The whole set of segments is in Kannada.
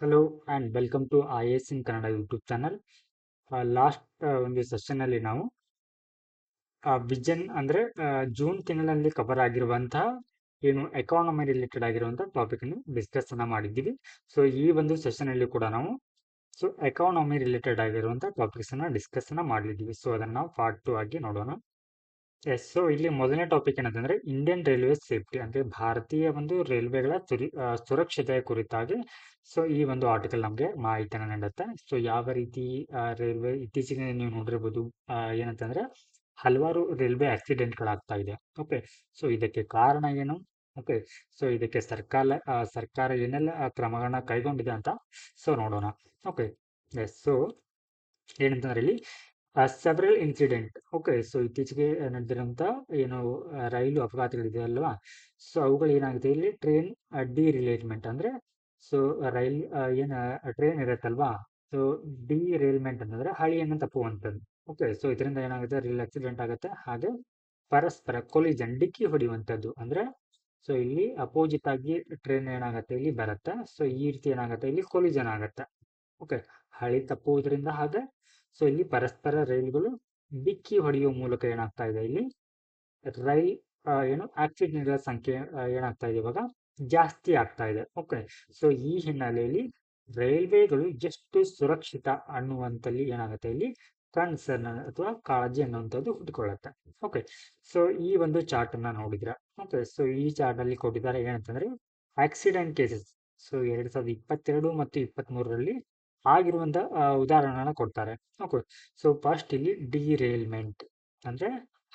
Hello and welcome to IAS in Kannada YouTube channel. Last ಒಂದು ಸೆಷನ್ನಲ್ಲಿ ನಾವು ವಿಷನ್ ಅಂದರೆ ಜೂನ್ ತಿಂಗಳಲ್ಲಿ ಕವರ್ ಆಗಿರುವಂತಹ ಏನು ಎಕಾನಮಿ ರಿಲೇಟೆಡ್ ಆಗಿರುವಂಥ ಟಾಪಿಕನ್ನು ಡಿಸ್ಕಸ್ ಮಾಡಿದ್ದೀವಿ. ಸೊ ಈ ಒಂದು ಸೆಷನಲ್ಲಿ ಕೂಡ ನಾವು ಎಕಾನಮಿ ರಿಲೇಟೆಡ್ ಆಗಿರುವಂಥ ಟಾಪಿಕ್ಸನ್ನು ಡಿಸ್ಕಸ್ ಮಾಡಿದ್ದೀವಿ. ಸೊ ಅದನ್ನು ನಾವು ಪಾರ್ಟ್ 2 ಆಗಿ ನೋಡೋಣ. ಎಸ್, ಸೊ ಇಲ್ಲಿ ಮೊದಲನೇ ಟಾಪಿಕ್ ಏನಂತಂದ್ರೆ ಇಂಡಿಯನ್ ರೈಲ್ವೆ ಸೇಫ್ಟಿ ಅಂದ್ರೆ ಭಾರತೀಯ ಒಂದು ರೈಲ್ವೆಗಳ ಸುರಕ್ಷತೆಯ ಕುರಿತಾಗಿ. ಸೊ ಈ ಒಂದು ಆರ್ಟಿಕಲ್ ನಮಗೆ ಮಾಹಿತಿಯನ್ನು ನೀಡುತ್ತೆ. ಸೊ ಯಾವ ರೀತಿ ರೈಲ್ವೆ ಇತ್ತೀಚೆಗೆ ನೀವು ನೋಡಿರ್ಬೋದು, ಏನಂತಂದ್ರೆ ಹಲವಾರು ರೈಲ್ವೆ ಆಕ್ಸಿಡೆಂಟ್ಗಳಾಗ್ತಾ ಇದೆ. ಓಕೆ, ಸೊ ಇದಕ್ಕೆ ಕಾರಣ ಏನು? ಓಕೆ, ಸೊ ಇದಕ್ಕೆ ಸರ್ಕಾರ ಏನೆಲ್ಲ ಕ್ರಮಗಳನ್ನ ಕೈಗೊಂಡಿದೆ ಅಂತ ಸೊ ನೋಡೋಣ. ಓಕೆ, ಎಸ್, ಸೊ ಏನಂತಂದ್ರೆ ಇಲ್ಲಿ ಸೆವರಲ್ ಇನ್ಸಿಡೆಂಟ್. ಓಕೆ, ಸೊ ಇತ್ತೀಚೆಗೆ ನಡೆದಿರುವಂತ ಏನು ರೈಲು ಅಪಘಾತಗಳಿದೆ ಅಲ್ವಾ, ಸೊ ಅವುಗಳು ಏನಾಗಿದೆ ಇಲ್ಲಿ ಟ್ರೈನ್ ಡಿರಿಲೇಟ್ಮೆಂಟ್ ಅಂದ್ರೆ ಸೊ ರೈಲ್ ಏನ ಟ್ರೈನ್ ಇರತ್ತಲ್ವಾ, ಸೊ ಡಿರೇಲ್ಮೆಂಟ್ ಅಂತಂದ್ರೆ ಹಳಿಯನ್ನು ತಪ್ಪುವಂಥದ್ದು. ಓಕೆ, ಸೊ ಇದರಿಂದ ಏನಾಗುತ್ತೆ, ರೈಲ್ ಆಕ್ಸಿಡೆಂಟ್ ಆಗುತ್ತೆ. ಹಾಗೆ ಪರಸ್ಪರ ಕೊಲಿಜನ್ ಡಿಕ್ಕಿ ಹೊಡೆಯುವಂಥದ್ದು ಅಂದ್ರೆ ಸೊ ಇಲ್ಲಿ ಅಪೋಸಿಟ್ ಆಗಿ ಟ್ರೈನ್ ಏನಾಗುತ್ತೆ ಇಲ್ಲಿ ಬರುತ್ತೆ. ಸೊ ಈ ರೀತಿ ಏನಾಗುತ್ತೆ ಇಲ್ಲಿ ಕೊಲಿಜನ್ ಆಗುತ್ತೆ. ಓಕೆ, ಹಳಿ ತಪ್ಪುವುದರಿಂದ ಹಾಗೆ ಸೊ ಇಲ್ಲಿ ಪರಸ್ಪರ ರೈಲುಗಳು ಡಿಕ್ಕಿ ಹೊಡೆಯುವ ಮೂಲಕ ಏನಾಗ್ತಾ ಇದೆ ಇಲ್ಲಿ ರೈಲ್ ಏನು ಆಕ್ಸಿಡೆಂಟ್ಗಳ ಸಂಖ್ಯೆ ಏನಾಗ್ತಾ ಇದೆ ಇವಾಗ ಜಾಸ್ತಿ ಆಗ್ತಾ ಇದೆ. ಓಕೆ, ಸೊ ಈ ಹಿನ್ನೆಲೆಯಲ್ಲಿ ರೈಲ್ವೆಗಳು ಎಷ್ಟು ಸುರಕ್ಷಿತ ಅನ್ನುವಂತಲ್ಲಿ ಏನಾಗುತ್ತೆ ಇಲ್ಲಿ ಕನ್ಸರ್ನ್ ಅಥವಾ ಕಾಳಜಿ ಅನ್ನುವಂಥದ್ದು ಹುಟ್ಟಿಕೊಳ್ಳುತ್ತೆ. ಓಕೆ, ಸೊ ಈ ಒಂದು ಚಾರ್ಟ್ ಅನ್ನ ನೋಡಿದ್ರೆ, ಓಕೆ, ಸೊ ಈ ಚಾರ್ಟ್ ಅಲ್ಲಿ ಕೊಟ್ಟಿದ್ದಾರೆ ಏನಂತಂದ್ರೆ ಆಕ್ಸಿಡೆಂಟ್ ಕೇಸಸ್. ಸೊ 2022 ಮತ್ತು 23ರಲ್ಲಿ ಆಗಿರುವಂತ ಉದಾಹರಣೆಗಳನ್ನ ಕೊಡ್ತಾರೆ. ಓಕೆ, ಸೊ ಫಸ್ಟ್ ಇಲ್ಲಿ ಡಿರೇಲ್ಮೆಂಟ್ ಅಂದ್ರೆ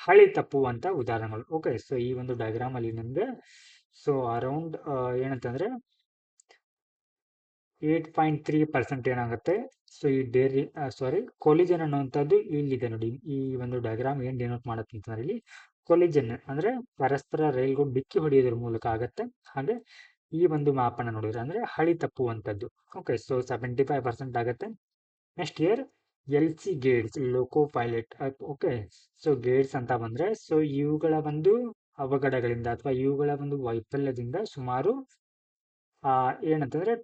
ಹಳಿ ತಪ್ಪುವಂತ ಉದಾಹರಣೆಗಳು. ಓಕೆ, ಸೊ ಈ ಒಂದು ಡಯಾಗ್ರಾಮ್ ಅಲ್ಲಿ ನಿಮ್ಗೆ ಸೊ ಅರೌಂಡ್ ಏನಂತಂದ್ರೆ 8.3% ಏನಾಗುತ್ತೆ ಸೊ ಈ ಕೊಲಿಜನ್ ಅನ್ನುವಂಥದ್ದು ಇಲ್ಲಿದೆ ನೋಡಿ. ಈ ಒಂದು ಡಯಾಗ್ರಾಮ್ ಏನ್ ಡಿನೋಟ್ ಮಾಡುತ್ತೆ ಅಂತಂದ್ರೆ ಇಲ್ಲಿ ಕೊಲಿಜನ್ ಅಂದ್ರೆ ಪರಸ್ಪರ ರೈಲ್ಗಳು ಡಿಕ್ಕಿ ಹೊಡೆಯೋದ್ರ ಮೂಲಕ ಆಗತ್ತೆ. ಹಾಗೆ ಈ ಒಂದು ಮಾಪನ ನೋಡಿದ್ರೆ ಅಂದ್ರೆ ಹಳಿ ತಪ್ಪುವಂಥದ್ದು. ಓಕೆ, ಸೊ 75% ಆಗುತ್ತೆ. ನೆಕ್ಸ್ಟ್ ಇಯರ್ LC ಗೇಟ್ಸ್ ಲೋಕೋ ಪೈಲಟ್. ಓಕೆ, ಸೊ ಗೇಟ್ಸ್ ಅಂತ ಬಂದ್ರೆ ಸೊ ಇವುಗಳ ಒಂದು ಅವಘಡಗಳಿಂದ ಅಥವಾ ಇವುಗಳ ಒಂದು ವೈಫಲ್ಯದಿಂದ ಸುಮಾರು ಏನಂತಂದ್ರೆ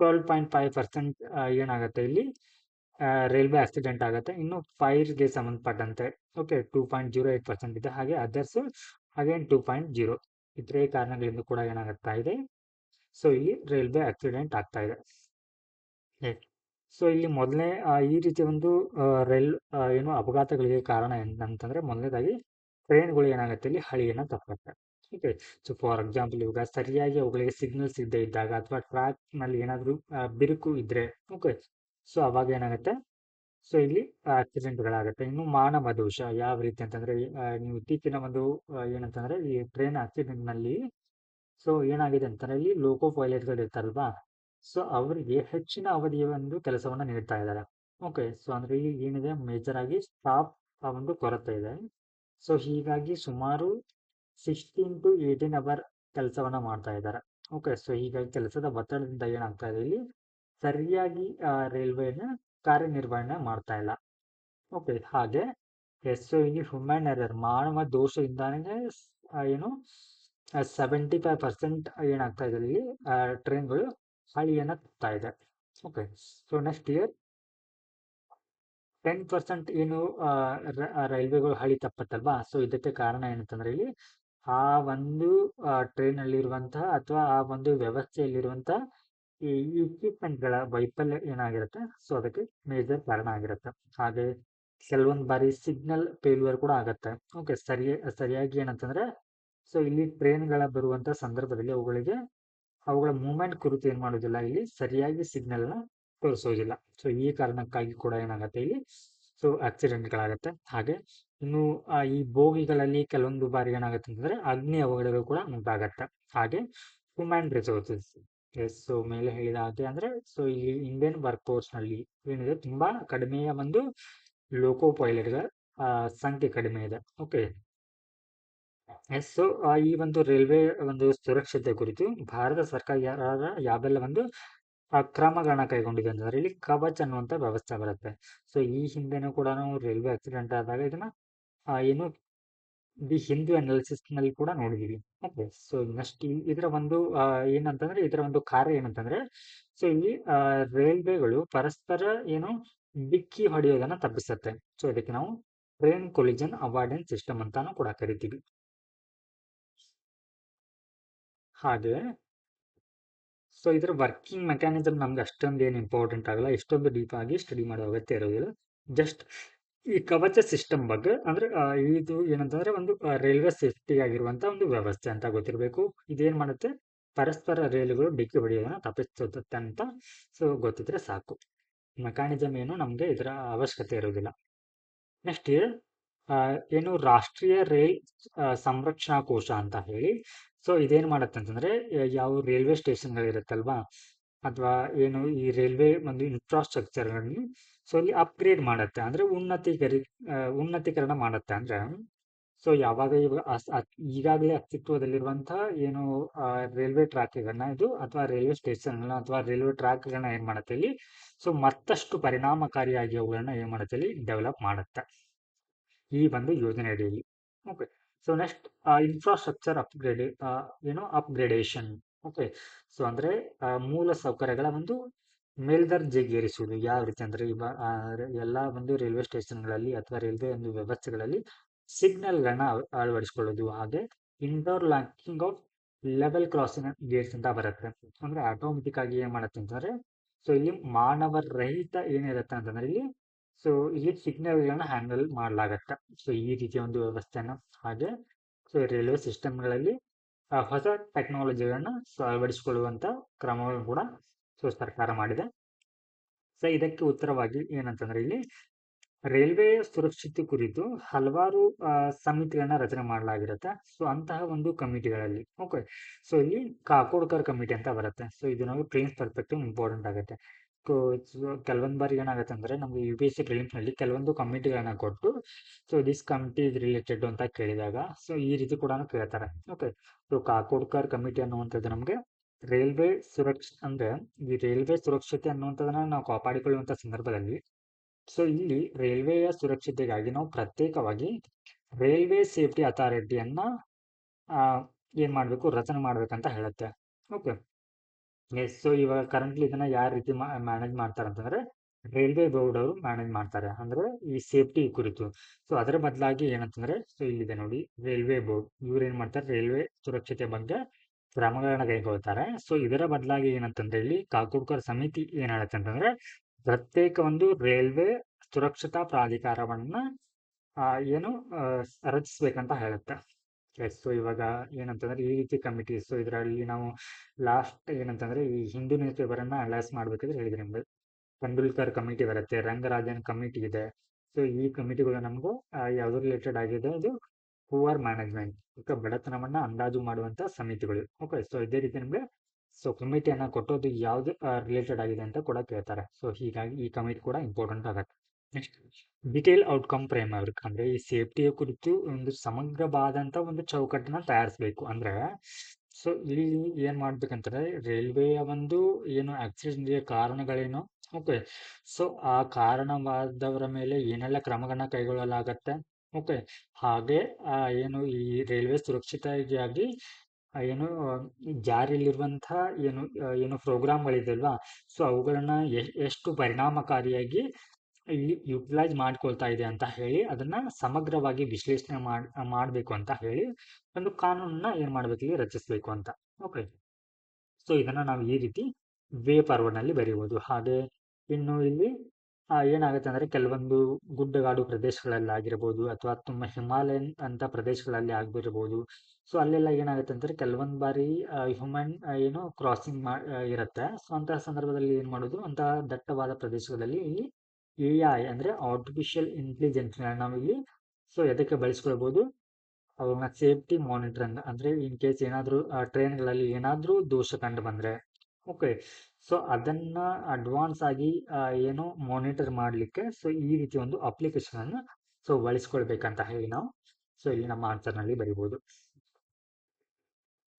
12.5% ಏನಾಗುತ್ತೆ ಇಲ್ಲಿ ರೈಲ್ವೆ ಆಕ್ಸಿಡೆಂಟ್ ಆಗುತ್ತೆ. ಇನ್ನು ಫೈರ್ಗೆ ಸಂಬಂಧಪಟ್ಟಂತೆ ಓಕೆ 2.08% ಇದೆ. ಹಾಗೆ ಅದರ್ಸ್ ಅಗೇನ್ 2.0 ಇತರೆ ಕಾರಣಗಳಿಂದ ಕೂಡ ಏನಾಗ್ತಾ ಇದೆ ಸೊ ಇಲ್ಲಿ ರೈಲ್ವೆ ಆಕ್ಸಿಡೆಂಟ್ ಆಗ್ತಾ ಇದೆ. ಸೊ ಇಲ್ಲಿ ಮೊದಲನೇ ಈ ರೀತಿ ಒಂದು ರೈಲ್ ಏನು ಅಪಘಾತಗಳಿಗೆ ಕಾರಣ ಏನಂತಂದ್ರೆ ಮೊದಲನೇದಾಗಿ ಟ್ರೈನ್ಗಳು ಏನಾಗುತ್ತೆ ಇಲ್ಲಿ ಹಳಿಯನ್ನ ತಪ್ಪುತ್ತೆ. ಓಕೆ, ಸೊ ಫಾರ್ ಎಕ್ಸಾಂಪಲ್ ಇವಾಗ ಸರಿಯಾಗಿ ಅವುಗಳಿಗೆ ಸಿಗ್ನಲ್ಸ್ ಇದ್ದೇ ಇದ್ದಾಗ ಅಥವಾ ಟ್ರ್ಯಾಕ್ ನಲ್ಲಿ ಏನಾದ್ರು ಬಿರುಕು ಇದ್ರೆ ಓಕೆ, ಸೊ ಅವಾಗ ಏನಾಗುತ್ತೆ ಸೊ ಇಲ್ಲಿ ಆಕ್ಸಿಡೆಂಟ್ಗಳಾಗುತ್ತೆ. ಇನ್ನು ಮಾನವ ದೋಷ ಯಾವ ರೀತಿ ಅಂತಂದ್ರೆ ನೀವು ಇತ್ತೀಚಿನ ಒಂದು ಏನಂತಂದ್ರೆ ಈ ಟ್ರೈನ್ ಆಕ್ಸಿಡೆಂಟ್ ನಲ್ಲಿ ಸೊ ಏನಾಗಿದೆ ಅಂತಂದ್ರೆ ಇಲ್ಲಿ ಲೋಕೋ ಪೈಲಟ್ಗಳು ಇರ್ತಾರಲ್ವಾ, ಸೊ ಅವರಿಗೆ ಹೆಚ್ಚಿನ ಅವಧಿಯ ಒಂದು ಕೆಲಸವನ್ನ ನೀಡ್ತಾ ಇದ್ದಾರೆ. ಓಕೆ, ಸೊ ಅಂದ್ರೆ ಇಲ್ಲಿ ಏನಿದೆ ಮೇಜರ್ ಆಗಿ ಸ್ಟಾಫ್ ಒಂದು ಕೊರತೆ ಇದೆ. ಸೊ ಹೀಗಾಗಿ ಸುಮಾರು 16 to 18 ಅವರ್ ಕೆಲಸವನ್ನ ಮಾಡ್ತಾ ಇದ್ದಾರೆ. ಓಕೆ, ಸೊ ಹೀಗಾಗಿ ಕೆಲಸದ ಒತ್ತಡದಿಂದ ಏನಾಗ್ತಾ ಇದೆ ಇಲ್ಲಿ ಸರಿಯಾಗಿ ರೈಲ್ವೆನ ಕಾರ್ಯನಿರ್ವಹಣೆ ಮಾಡ್ತಾ ಇಲ್ಲ. ಓಕೆ, ಹಾಗೆ ಸೊ ಇಲ್ಲಿ ಹ್ಯೂಮನ್ ಎರರ್ ಮಾನವ ದೋಷದಿಂದಾನೇ ಏನು 75% ಏನಾಗ್ತಾ ಇದೆ ಇಲ್ಲಿ ಟ್ರೈನ್ಗಳು ಹಳಿಯನ್ನ ತಪ್ತಾ ಇದೆ. ಓಕೆ, ಸೊ ನೆಕ್ಸ್ಟ್ ಇಯರ್ 10% ಏನು ರೈಲ್ವೆಗಳು ಹಳಿ ತಪ್ಪತ್ತಲ್ವಾ, ಸೊ ಇದಕ್ಕೆ ಕಾರಣ ಏನಂತಂದ್ರೆ ಇಲ್ಲಿ ಆ ಒಂದು ಟ್ರೈನ್ ಅಲ್ಲಿರುವಂತಹ ಅಥವಾ ಆ ಒಂದು ವ್ಯವಸ್ಥೆಯಲ್ಲಿರುವಂತಹ ಈ ಇಕ್ವಿಪ್ಮೆಂಟ್ಗಳ ವೈಫಲ್ಯ ಏನಾಗಿರುತ್ತೆ ಸೊ ಅದಕ್ಕೆ ಮೇಜರ್ ಕಾರಣ ಆಗಿರುತ್ತೆ. ಹಾಗೆ ಕೆಲವೊಂದು ಬಾರಿ ಸಿಗ್ನಲ್ ಫೇಲ್ಯೂರ್ ಕೂಡ ಆಗತ್ತೆ. ಓಕೆ, ಸರಿಯಾಗಿ ಏನಂತಂದ್ರೆ ಸೊ ಇಲ್ಲಿ ಟ್ರೈನ್ಗಳ ಬರುವಂತ ಸಂದರ್ಭದಲ್ಲಿ ಅವುಗಳ ಮೂವ್ಮೆಂಟ್ ಕುರಿತು ಏನ್ ಮಾಡೋದಿಲ್ಲ, ಇಲ್ಲಿ ಸರಿಯಾಗಿ ಸಿಗ್ನಲ್ ನ ತೋರಿಸೋದಿಲ್ಲ. ಸೊ ಈ ಕಾರಣಕ್ಕಾಗಿ ಕೂಡ ಏನಾಗುತ್ತೆ ಇಲ್ಲಿ ಸೊ ಆಕ್ಸಿಡೆಂಟ್ಗಳಾಗತ್ತೆ. ಹಾಗೆ ಇನ್ನು ಈ ಬೋಗಿಗಳಲ್ಲಿ ಕೆಲವೊಂದು ಬಾರಿ ಏನಾಗುತ್ತೆ ಅಂತಂದ್ರೆ ಅಗ್ನಿ ಅವಘಡಗಳು ಕೂಡ ಉಂಟಾಗತ್ತೆ. ಹಾಗೆ ಹ್ಯೂಮನ್ ರಿಸೋರ್ಸಸ್, ಎಸ್, ಸೊ ಮೇಲೆ ಹೇಳಿದ ಹಾಗೆ ಅಂದ್ರೆ ಸೊ ಈ ಇಂಡಿಯನ್ ವರ್ಕ್ ಫೋರ್ಸ್ ನಲ್ಲಿ ಏನಿದೆ ತುಂಬಾ ಕಡಿಮೆಯ ಒಂದು ಲೋಕೋ ಪೈಲಟ್ಗಳ ಸಂಖ್ಯೆ ಕಡಿಮೆ ಇದೆ. ಓಕೆ, ಎಸ್, ಸೊ ಈ ಒಂದು ರೈಲ್ವೆ ಒಂದು ಸುರಕ್ಷತೆ ಕುರಿತು ಭಾರತ ಸರ್ಕಾರ ಯಾವೆಲ್ಲ ಒಂದು ಕ್ರಮಗಳನ್ನ ಕೈಗೊಂಡಿದೆ ಅಂತಂದ್ರೆ ಇಲ್ಲಿ ಕವಚ್ ಅನ್ನುವಂತ ವ್ಯವಸ್ಥೆ ಬರುತ್ತೆ. ಸೊ ಈ ಹಿಂದೆನೂ ಕೂಡ ನಾವು ರೈಲ್ವೆ ಆಕ್ಸಿಡೆಂಟ್ ಆದಾಗ ಇದನ್ನ ಏನು ದಿ ಹಿಂದೂ ಅನಾಲಿಸಿಸ್ ನಲ್ಲಿ ಕೂಡ ನೋಡಿದೀವಿ. ಓಕೆ, ಸೊ ನೆಕ್ಸ್ಟ್ ಇದರ ಒಂದು ಏನಂತಂದ್ರೆ ಇದರ ಒಂದು ಕಾರ್ಯ ಏನಂತಂದ್ರೆ, ಸೊ ಇಲ್ಲಿ ರೈಲ್ವೆಗಳು ಪರಸ್ಪರ ಏನು ಡಿಕ್ಕಿ ಹೊಡೆಯೋದನ್ನ ತಪ್ಪಿಸುತ್ತೆ. ಸೊ ಇದಕ್ಕೆ ನಾವು ಟ್ರೈನ್ ಕೊಲಿಜನ್ ಅವಾಯ್ಡೆನ್ಸ್ ಸಿಸ್ಟಮ್ ಅಂತಾನು ಕೂಡ ಕರಿತೀವಿ. ಹಾಗೆ ಸೊ ಇದರ ವರ್ಕಿಂಗ್ ಮೆಕ್ಯಾನಿಸಮ್ ನಮ್ಗೆ ಅಷ್ಟೊಂದು ಏನು ಇಂಪಾರ್ಟೆಂಟ್ ಆಗಲ್ಲ, ಇಷ್ಟೊಂದು ಡೀಪ್ ಆಗಿ ಸ್ಟಡಿ ಮಾಡೋ ಅಗತ್ಯ ಇರೋದಿಲ್ಲ. ಜಸ್ಟ್ ಈ ಕವಚ ಸಿಸ್ಟಮ್ ಬಗ್ಗೆ ಅಂದ್ರೆ ಇದು ಏನಂತಂದ್ರೆ ಒಂದು ರೈಲ್ವೆ ಸೇಫ್ಟಿ ಆಗಿರುವಂತ ಒಂದು ವ್ಯವಸ್ಥೆ ಅಂತ ಗೊತ್ತಿರಬೇಕು. ಇದೇನ್ ಮಾಡುತ್ತೆ, ಪರಸ್ಪರ ರೈಲುಗಳು ಡಿಕ್ಕಿ ಹೊಡೆಯೋದನ್ನ ತಪ್ಪಿಸುತ್ತೆ ಅಂತ ಸೊ ಗೊತ್ತಿದ್ರೆ ಸಾಕು. ಮೆಕ್ಯಾನಿಸಮ್ ಏನು ನಮ್ಗೆ ಇದರ ಅವಶ್ಯಕತೆ ಇರೋದಿಲ್ಲ. ನೆಕ್ಸ್ಟ್ ಏನು ರಾಷ್ಟ್ರೀಯ ರೈಲ್ ಸಂರಕ್ಷಣಾ ಕೋಶ ಅಂತ ಹೇಳಿ, ಸೊ ಇದೇನ್ ಮಾಡತ್ತೆ ಅಂತಂದ್ರೆ ಯಾವ ರೈಲ್ವೆ ಸ್ಟೇಷನ್ಗಳಿರುತ್ತಲ್ವಾ, ಅಥವಾ ಏನು ಈ ರೈಲ್ವೆ ಒಂದು ಇನ್ಫ್ರಾಸ್ಟ್ರಕ್ಚರ್ಗಳನ್ನು ಸೊ ಇಲ್ಲಿ ಅಪ್ಗ್ರೇಡ್ ಮಾಡುತ್ತೆ, ಅಂದ್ರೆ ಉನ್ನತೀಕರಣ ಮಾಡುತ್ತೆ. ಅಂದ್ರೆ ಸೊ ಯಾವಾಗ ಈಗಾಗಲೇ ಅಸ್ತಿತ್ವದಲ್ಲಿರುವಂತಹ ಏನು ರೈಲ್ವೆ ಟ್ರ್ಯಾಕ್ಗಳನ್ನ ಇದು ಅಥವಾ ರೈಲ್ವೆ ಸ್ಟೇಷನ್ಗಳನ್ನ ಅಥವಾ ರೈಲ್ವೆ ಟ್ರ್ಯಾಕ್ಗಳನ್ನ ಏನ್ ಮಾಡುತ್ತೆ ಇಲ್ಲಿ, ಸೊ ಮತ್ತಷ್ಟು ಪರಿಣಾಮಕಾರಿಯಾಗಿ ಅವುಗಳನ್ನ ಏನ್ ಮಾಡುತ್ತೆ ಇಲ್ಲಿ ಡೆವಲಪ್ ಮಾಡುತ್ತೆ ಈ ಒಂದು ಯೋಜನೆ ಅಡಿಯಲ್ಲಿ. ಓಕೆ, ಸೊ ನೆಕ್ಸ್ಟ್ ಇನ್ಫ್ರಾಸ್ಟ್ರಕ್ಚರ್ ಏನು ಅಪ್ಗ್ರೇಡೇಷನ್. ಓಕೆ, ಸೊ ಅಂದ್ರೆ ಮೂಲ ಸೌಕರ್ಯಗಳ ಒಂದು ಮೇಲ್ದರ್ಜೆಗೇರಿಸುವುದು. ಯಾವ ರೀತಿ ಅಂದ್ರೆ ಎಲ್ಲ ಒಂದು ರೈಲ್ವೆ ಸ್ಟೇಷನ್ಗಳಲ್ಲಿ ಅಥವಾ ರೈಲ್ವೆ ಒಂದು ವ್ಯವಸ್ಥೆಗಳಲ್ಲಿ ಸಿಗ್ನಲ್ಗಳನ್ನ ಅಳವಡಿಸಿಕೊಳ್ಳೋದು. ಹಾಗೆ indoor locking of level crossing Gates ಅಂತ ಬರುತ್ತೆ. ಅಂದ್ರೆ ಆಟೋಮೆಟಿಕ್ ಆಗಿ ಏನ್ ಮಾಡುತ್ತೆ ಅಂತಂದ್ರೆ, ಸೊ ಇಲ್ಲಿ ಮಾನವ ರಹಿತ ಏನಿರುತ್ತೆ ಅಂತಂದ್ರೆ ಇಲ್ಲಿ, ಸೊ ಇಲ್ಲಿ ಸಿಗ್ನಲ್ಗಳನ್ನ ಹ್ಯಾಂಡಲ್ ಮಾಡಲಾಗತ್ತೆ. ಸೊ ಈ ರೀತಿಯ ಒಂದು ವ್ಯವಸ್ಥೆನ, ಹಾಗೆ ಸೊ ರೈಲ್ವೆ ಸಿಸ್ಟಮ್ಗಳಲ್ಲಿ ಹೊಸ ಟೆಕ್ನಾಲಜಿಗಳನ್ನ ಅಳವಡಿಸಿಕೊಳ್ಳುವಂತ ಕ್ರಮಗಳು ಕೂಡ ಸೊ ಸರ್ಕಾರ ಮಾಡಿದೆ. ಸೊ ಇದಕ್ಕೆ ಉತ್ತರವಾಗಿ ಏನಂತಂದ್ರೆ ಇಲ್ಲಿ ರೈಲ್ವೆ ಸುರಕ್ಷತೆ ಕುರಿತು ಹಲವಾರು ಸಮಿತಿಗಳನ್ನ ರಚನೆ ಮಾಡಲಾಗಿರುತ್ತೆ. ಸೊ ಅಂತಹ ಒಂದು ಕಮಿಟಿಗಳಲ್ಲಿ ಓಕೆ, ಸೊ ಇಲ್ಲಿ ಕಾಕೋಡ್ಕರ್ ಕಮಿಟಿ ಅಂತ ಬರುತ್ತೆ. ಸೊ ಇದು ನಾವು ಪ್ರಿಲಿಮ್ಸ್ ಪರ್ಸ್ಪೆಕ್ಟಿವ್ ಇಂಪಾರ್ಟೆಂಟ್ ಆಗುತ್ತೆ. ಕೆಲವೊಂದು ಬಾರಿ ಏನಾಗುತ್ತೆ ಅಂದ್ರೆ ನಮ್ಗೆ U P S C prelims ನಲ್ಲಿ ಕೆಲವೊಂದು ಕಮಿಟಿಗಳನ್ನ ಕೊಟ್ಟು so this committee is related ಅಂತ ಕೇಳಿದಾಗ ಸೊ ಈ ರೀತಿ ಕೂಡ ಕೇಳ್ತಾರೆ. ಓಕೆ, ಸೊ ಕಾಕೋಡ್ಕರ್ ಕಮಿಟಿ ಅನ್ನುವಂಥದ್ದು ನಮ್ಗೆ ರೈಲ್ವೆ ಅಂದ್ರೆ ಈ ರೈಲ್ವೆ ಸುರಕ್ಷತೆ ಅನ್ನುವಂಥದ್ದನ್ನ ನಾವು ಕಾಪಾಡಿಕೊಳ್ಳುವಂತ ಸಂದರ್ಭದಲ್ಲಿ, ಸೊ ಇಲ್ಲಿ ರೈಲ್ವೆಯ ಸುರಕ್ಷತೆಗಾಗಿ ನಾವು ಪ್ರತ್ಯೇಕವಾಗಿ ರೈಲ್ವೆ ಸೇಫ್ಟಿ ಅಥಾರಿಟಿಯನ್ನ ಏನ್ ಮಾಡ್ಬೇಕು, ರಚನೆ ಮಾಡ್ಬೇಕಂತ ಹೇಳುತ್ತೆ. ಓಕೆ, ಎಸ್, ಸೊ ಇವಾಗ ಕರೆಂಟ್ಲಿ ಇದನ್ನ ಯಾವ ರೀತಿ ಮ್ಯಾನೇಜ್ ಮಾಡ್ತಾರೆ ಅಂತಂದ್ರೆ ರೈಲ್ವೆ ಬೋರ್ಡ್ ಅವರು ಮ್ಯಾನೇಜ್ ಮಾಡ್ತಾರೆ, ಅಂದ್ರೆ ಈ ಸೇಫ್ಟಿ ಕುರಿತು. ಸೊ ಅದರ ಬದಲಾಗಿ ಏನಂತಂದ್ರೆ, ಸೊ ಇಲ್ಲಿದೆ ನೋಡಿ ರೈಲ್ವೆ ಬೋರ್ಡ್, ಇವ್ರು ಏನ್ ಮಾಡ್ತಾರೆ, ರೈಲ್ವೆ ಸುರಕ್ಷತೆ ಬಗ್ಗೆ ಕ್ರಮಗಳನ್ನ ಕೈಗೊಳ್ತಾರೆ. ಸೊ ಇದರ ಬದಲಾಗಿ ಏನಂತಂದ್ರೆ ಇಲ್ಲಿ ಕಾಕೋಡ್ಕರ್ ಸಮಿತಿ ಏನ್ ಹೇಳುತ್ತೆ ಅಂತಂದ್ರೆ ಪ್ರತ್ಯೇಕ ಒಂದು ರೈಲ್ವೆ ಸುರಕ್ಷತಾ ಪ್ರಾಧಿಕಾರವನ್ನ ಏನು ರಚಿಸ್ಬೇಕಂತ ಹೇಳುತ್ತೆ. ಎಸ್, ಸೊ ಇವಾಗ ಏನಂತಂದ್ರೆ ಈ ರೀತಿ ಕಮಿಟಿ, ಸೊ ಇದರಲ್ಲಿ ನಾವು ಲಾಸ್ಟ್ ಏನಂತಂದ್ರೆ ಈ ಹಿಂದೂ ನ್ಯೂಸ್ ಪೇಪರ್ ಅನ್ನ ಅನಲೈಸ್ ಮಾಡ್ಬೇಕಂದ್ರೆ ಹೇಳಿದ್ರೆ ನಿಮ್ಗೆ ತೆಂಡೂಲ್ಕರ್ ಕಮಿಟಿ ಬರುತ್ತೆ, ರಂಗರಾಜನ್ ಕಮಿಟಿ ಇದೆ. ಸೊ ಈ ಕಮಿಟಿಗಳು ನಮಗೂ ಯಾವ್ದು ರಿಲೇಟೆಡ್ ಆಗಿದೆ, ಅದು ಪೂವರ್ ಮ್ಯಾನೇಜ್ಮೆಂಟ್, ಬಡತನವನ್ನ ಅಂದಾಜು ಮಾಡುವಂತ ಸಮಿತಿಗಳು. ಓಕೆ, ಸೊ ಇದೇ ರೀತಿ ನಿಮ್ಗೆ ಸೊ ಕಮಿಟಿಯನ್ನ ಕೊಟ್ಟೋದು ಯಾವ್ದು ರಿಲೇಟೆಡ್ ಆಗಿದೆ ಅಂತ ಕೂಡ ಕೇಳ್ತಾರೆ. ಸೊ ಹೀಗಾಗಿ ಈ ಕಮಿಟಿ ಕೂಡ ಇಂಪಾರ್ಟೆಂಟ್ ಆಗುತ್ತೆ. ನೆಕ್ಸ್ಟ್ ಡಿಟೇಲ್ ಔಟ್ಕಮ್ ಫ್ರೇಮ್ವರ್ಕ್, ಅಂದ್ರೆ ಈ ಸೇಫ್ಟಿಯ ಕುರಿತು ಒಂದು ಸಮಗ್ರವಾದಂತ ಒಂದು ಚೌಕಟ್ಟನ್ನ ತಯಾರಿಸಬೇಕು. ಅಂದ್ರೆ ಸೊ ಇಲ್ಲಿ ಏನ್ ಮಾಡ್ಬೇಕಂದ್ರೆ ರೈಲ್ವೆಯ ಒಂದು ಏನು ಆಕ್ಸಿಡೆಂಟ್ ಕಾರಣಗಳೇನು, ಓಕೆ, ಸೊ ಆ ಕಾರಣವಾದವರ ಮೇಲೆ ಏನೆಲ್ಲ ಕ್ರಮಗಳನ್ನ ಕೈಗೊಳ್ಳಲಾಗತ್ತೆ. ಓಕೆ, ಹಾಗೆ ಏನು ಈ ರೈಲ್ವೆ ಸುರಕ್ಷತೆಗಾಗಿ ಏನು ಜಾರಿಯಲ್ಲಿರುವಂತಹ ಏನು ಪ್ರೋಗ್ರಾಮ್ಗಳಿದೆಯಲ್ವಾ, ಸೊ ಅವುಗಳನ್ನ ಎಷ್ಟು ಪರಿಣಾಮಕಾರಿಯಾಗಿ ಯುಟಿಲೈಸ್ ಮಾಡ್ಕೊಳ್ತಾ ಇದೆ ಅಂತ ಹೇಳಿ ಅದನ್ನ ಸಮಗ್ರವಾಗಿ ವಿಶ್ಲೇಷಣೆ ಮಾಡಬೇಕು ಅಂತ ಹೇಳಿ ಒಂದು ಕಾನೂನನ್ನ ಏನ್ ಮಾಡ್ಬೇಕು, ಇಲ್ಲಿ ರಚಿಸಬೇಕು ಅಂತ. ಓಕೆ, ಸೊ ಇದನ್ನ ನಾವು ಈ ರೀತಿ ವೇ ಫಾರ್ವರ್ಡ್ ನಲ್ಲಿ ಬರೀಬಹುದು. ಹಾಗೆ ಇನ್ನು ಇಲ್ಲಿ ಏನಾಗುತ್ತೆ ಅಂದ್ರೆ ಕೆಲವೊಂದು ಗುಡ್ಡಗಾಡು ಪ್ರದೇಶಗಳಲ್ಲಿ ಆಗಿರಬಹುದು ಅಥವಾ ತುಂಬಾ ಹಿಮಾಲಯನ್ ಅಂತ ಪ್ರದೇಶಗಳಲ್ಲಿ ಆಗಿರಬಹುದು. ಸೊ ಅಲ್ಲೆಲ್ಲ ಏನಾಗುತ್ತೆ ಅಂದ್ರೆ ಕೆಲವೊಂದು ಬಾರಿ ಹ್ಯೂಮನ್ ಏನು ಕ್ರಾಸಿಂಗ್ ಇರುತ್ತೆ. ಸೊ ಅಂತಹ ಸಂದರ್ಭದಲ್ಲಿ ಏನ್ ಮಾಡೋದು, ಅಂತಹ ದಟ್ಟವಾದ ಪ್ರದೇಶದಲ್ಲಿ ಇಲ್ಲಿ AI ಅಂದ್ರೆ ಆರ್ಟಿಫಿಷಿಯಲ್ ಇಂಟೆಲಿಜೆನ್ಸ್ ನಾವು ಇಲ್ಲಿ ಸೊ ಎದಕ್ಕೆ ಬಳಸ್ಕೊಳ್ಬಹುದು, ಅವ್ರನ್ನ ಸೇಫ್ಟಿ ಮಾನಿಟರಿಂಗ್, ಅಂದ್ರೆ ಇನ್ ಕೇಸ್ ಏನಾದ್ರು ಟ್ರೈನ್ಗಳಲ್ಲಿ ಏನಾದ್ರೂ ದೋಷ ಕಂಡು ಬಂದ್ರೆ, ಓಕೆ, ಸೊ ಅದನ್ನ ಅಡ್ವಾನ್ಸ್ ಆಗಿ ಏನು ಮಾನಿಟರ್ ಮಾಡ್ಲಿಕ್ಕೆ ಸೊ ಈ ರೀತಿ ಒಂದು ಅಪ್ಲಿಕೇಶನ್ ಅನ್ನು ಸೊ ಬಳಸ್ಕೊಳ್ಬೇಕಂತ ಹೇಳಿ ನಾವು ಸೊ ಇಲ್ಲಿ ನಮ್ಮ ಆನ್ಸರ್ ನಲ್ಲಿ ಬರಿಬಹುದು.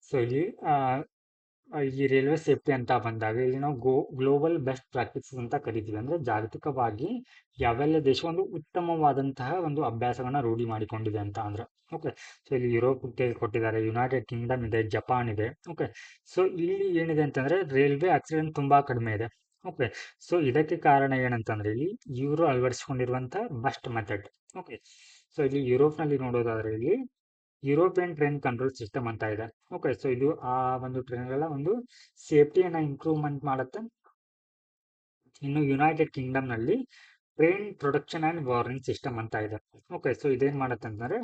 ಸೊ ಇಲ್ಲಿ ಈ ರೈಲ್ವೆ ಸೇಫ್ಟಿ ಅಂತ ಬಂದಾಗ ಇಲ್ಲಿ ನಾವು ಗ್ಲೋಬಲ್ ಬೆಸ್ಟ್ ಪ್ರಾಕ್ಟೀಸಸ್ ಅಂತ ಕರಿತೀವಿ. ಅಂದ್ರೆ ಜಾಗತಿಕವಾಗಿ ಯಾವೆಲ್ಲ ದೇಶ ಒಂದು ಉತ್ತಮವಾದಂತಹ ಒಂದು ಅಭ್ಯಾಸಗಳನ್ನ ರೂಢಿ ಮಾಡಿಕೊಂಡಿದೆ ಅಂತ ಅಂದ್ರೆ. ಓಕೆ, ಸೊ ಇಲ್ಲಿ ಯುರೋಪ್ ಕೊಟ್ಟಿದ್ದಾರೆ, ಯುನೈಟೆಡ್ ಕಿಂಗ್ಡಮ್ ಇದೆ, ಜಪಾನ್ ಇದೆ. ಓಕೆ, ಸೊ ಇಲ್ಲಿ ಏನಿದೆ ಅಂತಂದ್ರೆ ರೈಲ್ವೆ ಆಕ್ಸಿಡೆಂಟ್ ತುಂಬಾ ಕಡಿಮೆ ಇದೆ. ಓಕೆ, ಸೊ ಇದಕ್ಕೆ ಕಾರಣ ಏನಂತಂದ್ರೆ ಇಲ್ಲಿ ಇವರು ಅಳವಡಿಸಿಕೊಂಡಿರುವಂತ ಬೆಸ್ಟ್ ಮೆಥಡ್. ಓಕೆ, ಸೊ ಇಲ್ಲಿ ಯುರೋಪ್ ನಲ್ಲಿ ನೋಡೋದಾದ್ರೆ ಇಲ್ಲಿ ಯುರೋಪಿಯನ್ ಟ್ರೈನ್ ಕಂಟ್ರೋಲ್ ಸಿಸ್ಟಮ್ ಅಂತ ಇದೆ. ಓಕೆ, ಸೊ ಇದು ಆ ಒಂದು ಟ್ರೈನ್ಗಳ ಒಂದು ಸೇಫ್ಟಿಯನ್ನ ಇಂಪ್ರೂವ್ಮೆಂಟ್ ಮಾಡುತ್ತೆ. ಇನ್ನು ಯುನೈಟೆಡ್ ಕಿಂಗ್ಡಮ್ ನಲ್ಲಿ train production and warning system ಅಂತ ಇದೆ. ಓಕೆ, ಸೊ ಇದೇನ್ ಮಾಡುತ್ತೆ ಅಂತಂದ್ರೆ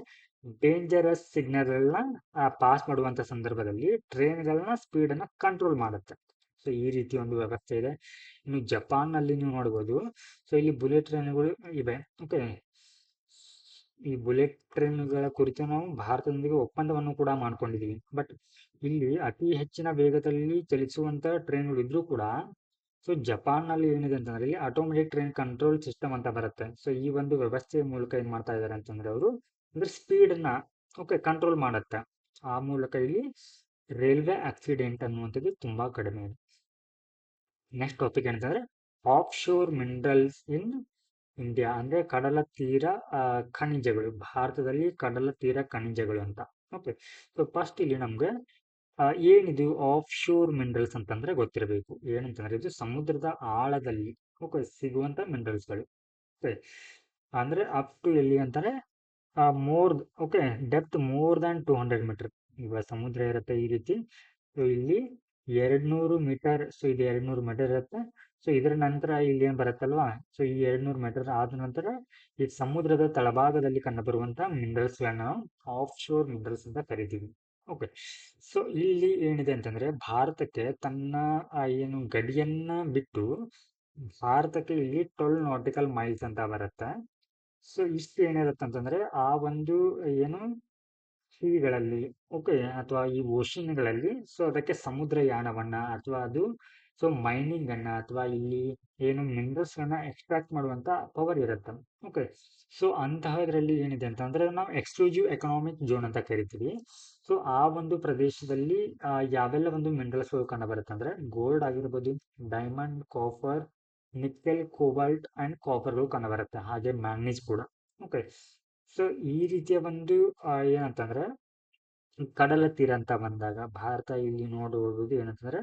ಡೇಂಜರಸ್ ಸಿಗ್ನಲ್ಗಳನ್ನ ಪಾಸ್ ಮಾಡುವಂತ ಸಂದರ್ಭದಲ್ಲಿ ಟ್ರೈನ್ಗಳನ್ನ ಸ್ಪೀಡ್ ಅನ್ನ ಕಂಟ್ರೋಲ್ ಮಾಡುತ್ತೆ. ಸೊ ಈ ರೀತಿ ಒಂದು ವ್ಯವಸ್ಥೆ ಇದೆ. ಇನ್ನು ಜಪಾನ್ ನಲ್ಲಿ ನೀವು ನೋಡಬಹುದು, ಸೊ ಇಲ್ಲಿ ಬುಲೆಟ್ ಟ್ರೈನ್ಗಳು ಇವೆ. ಓಕೆ, ಈ ಬುಲೆಟ್ ಟ್ರೈನ್ಗಳ ಕುರಿತು ನಾವು ಭಾರತದೊಂದಿಗೆ ಒಪ್ಪಂದವನ್ನು ಕೂಡ ಮಾಡ್ಕೊಂಡಿದೀವಿ. ಬಟ್ ಇಲ್ಲಿ ಅತಿ ಹೆಚ್ಚಿನ ವೇಗದಲ್ಲಿ ಚಲಿಸುವಂತ ಟ್ರೈನ್ಗಳು ಇದ್ರೂ ಕೂಡ, ಸೊ ಜಪಾನ್ ನಲ್ಲಿ ಏನಿದೆ ಅಂತಂದ್ರೆ ಇಲ್ಲಿ ಆಟೋಮೆಟಿಕ್ ಟ್ರೈನ್ ಕಂಟ್ರೋಲ್ ಸಿಸ್ಟಮ್ ಅಂತ ಬರುತ್ತೆ. ಸೊ ಈ ಒಂದು ವ್ಯವಸ್ಥೆಯ ಮೂಲಕ ಏನ್ ಮಾಡ್ತಾ ಇದಾರೆ ಅಂತಂದ್ರೆ ಅವರು ಅಂದ್ರೆ ಸ್ಪೀಡ್ ನ ಕಂಟ್ರೋಲ್ ಮಾಡುತ್ತೆ. ಆ ಮೂಲಕ ಇಲ್ಲಿ ರೈಲ್ವೆ ಆಕ್ಸಿಡೆಂಟ್ ಅನ್ನುವಂಥದ್ದು ತುಂಬಾ ಕಡಿಮೆ ಇದೆ. ನೆಕ್ಸ್ಟ್ ಟಾಪಿಕ್ ಏನಂತಂದ್ರೆ of sure minerals in India, ಅಂದ್ರೆ ಕಡಲ ತೀರ ಖನಿಜಗಳು, ಭಾರತದಲ್ಲಿ ಕಡಲ ತೀರ ಖನಿಜಗಳು ಅಂತ. ಓಕೆ, ಸೊ ಫಸ್ಟ್ ಇಲ್ಲಿ ನಮ್ಗೆ ಏನಿದು ಆಫ್ ಶೋರ್ ಮಿನರಲ್ಸ್ ಅಂತಂದ್ರೆ ಗೊತ್ತಿರಬೇಕು. ಏನಂತಂದ್ರೆ ಇದು ಸಮುದ್ರದ ಆಳದಲ್ಲಿ ಸಿಗುವಂತ ಮಿನರಲ್ಸ್ಗಳು. ಓಕೆ, ಅಂದ್ರೆ ಅಪ್ ಟು ಎಲ್ಲಿ ಅಂತಾರೆ more depth more than 200 metre. ಇವಾಗ ಸಮುದ್ರ ಇರುತ್ತೆ ಈ ರೀತಿ. ಸೊ ಇಲ್ಲಿ 200 ಮೀಟರ್, ಸೊ ಇದು 200 ಮೀಟರ್ ಇರುತ್ತೆ. ಸೊ ಇದರ ನಂತರ ಇಲ್ಲಿ ಏನ್ ಬರುತ್ತಲ್ವಾ, ಸೊ ಈ 200 ಮೀಟರ್ ಆದ ನಂತರ ಈ ಸಮುದ್ರದ ತಳಭಾಗದಲ್ಲಿ ಕಂಡುಬರುವಂತ ಮಿನರಲ್ಸ್ ಗಳನ್ನ ಆಫ್ ಶೋರ್ ಮಿನರಲ್ಸ್ ಅಂತ ಕರಿತೀವಿ. ಓಕೆ, ಸೊ ಇಲ್ಲಿ ಏನಿದೆ ಅಂತಂದ್ರೆ ಭಾರತಕ್ಕೆ ತನ್ನ ಏನು ಗಡಿಯನ್ನ ಬಿಟ್ಟು ಭಾರತಕ್ಕೆ ಇಲ್ಲಿ 12 ನಾಟಿಕಲ್ ಮೈಲ್ಸ್ ಅಂತ ಬರುತ್ತೆ. ಸೊ ಇಷ್ಟು ಏನಿರುತ್ತೆ ಅಂತಂದ್ರೆ ಆ ಒಂದು ಏನು ಗಳಲ್ಲಿ ಅಥವಾ ಈ ಓಷನ್ಗಳಲ್ಲಿ, ಸೊ ಅದಕ್ಕೆ ಸಮುದ್ರಯಾನವನ್ನ ಅಥವಾ ಅದು ಸೊ ಮೈನಿಂಗ್ ಅನ್ನ ಅಥವಾ ಇಲ್ಲಿ ಏನು ಮಿನರಲ್ಸ್ ಗಳನ್ನ ಎಕ್ಸ್ಟ್ರಾಕ್ಟ್ ಮಾಡುವಂತ ಪವರ್ ಇರುತ್ತೆ. ಓಕೆ, ಸೊ ಅಂತಹದ್ರಲ್ಲಿ ಏನಿದೆ ಅಂತಂದ್ರೆ ನಾವು ಎಕ್ಸ್ಕ್ಲೂಸಿವ್ ಎಕನಾಮಿಕ್ ಝೋನ್ ಅಂತ ಕರಿತೀವಿ. ಸೊ ಆ ಒಂದು ಪ್ರದೇಶದಲ್ಲಿ ಯಾವೆಲ್ಲ ಒಂದು ಮಿನರಲ್ಸ್ ಕಂಡು ಬರುತ್ತೆ ಅಂದ್ರೆ ಗೋಲ್ಡ್ ಆಗಿರ್ಬೋದು, diamond, copper, nickel, cobalt and ಕಾಪರ್ಗಳು ಕಂಡು ಬರುತ್ತೆ. ಹಾಗೆ ಮ್ಯಾಂಗ್ನೀಸ್ ಕೂಡ. ಓಕೆ, ಸೊ ಈ ರೀತಿಯ ಒಂದು ಏನಂತಂದ್ರೆ ಕಡಲ ತೀರ ಅಂತ ಬಂದಾಗ ಭಾರತ ಇಲ್ಲಿ ನೋಡುವುದು ಏನಂತಂದ್ರೆ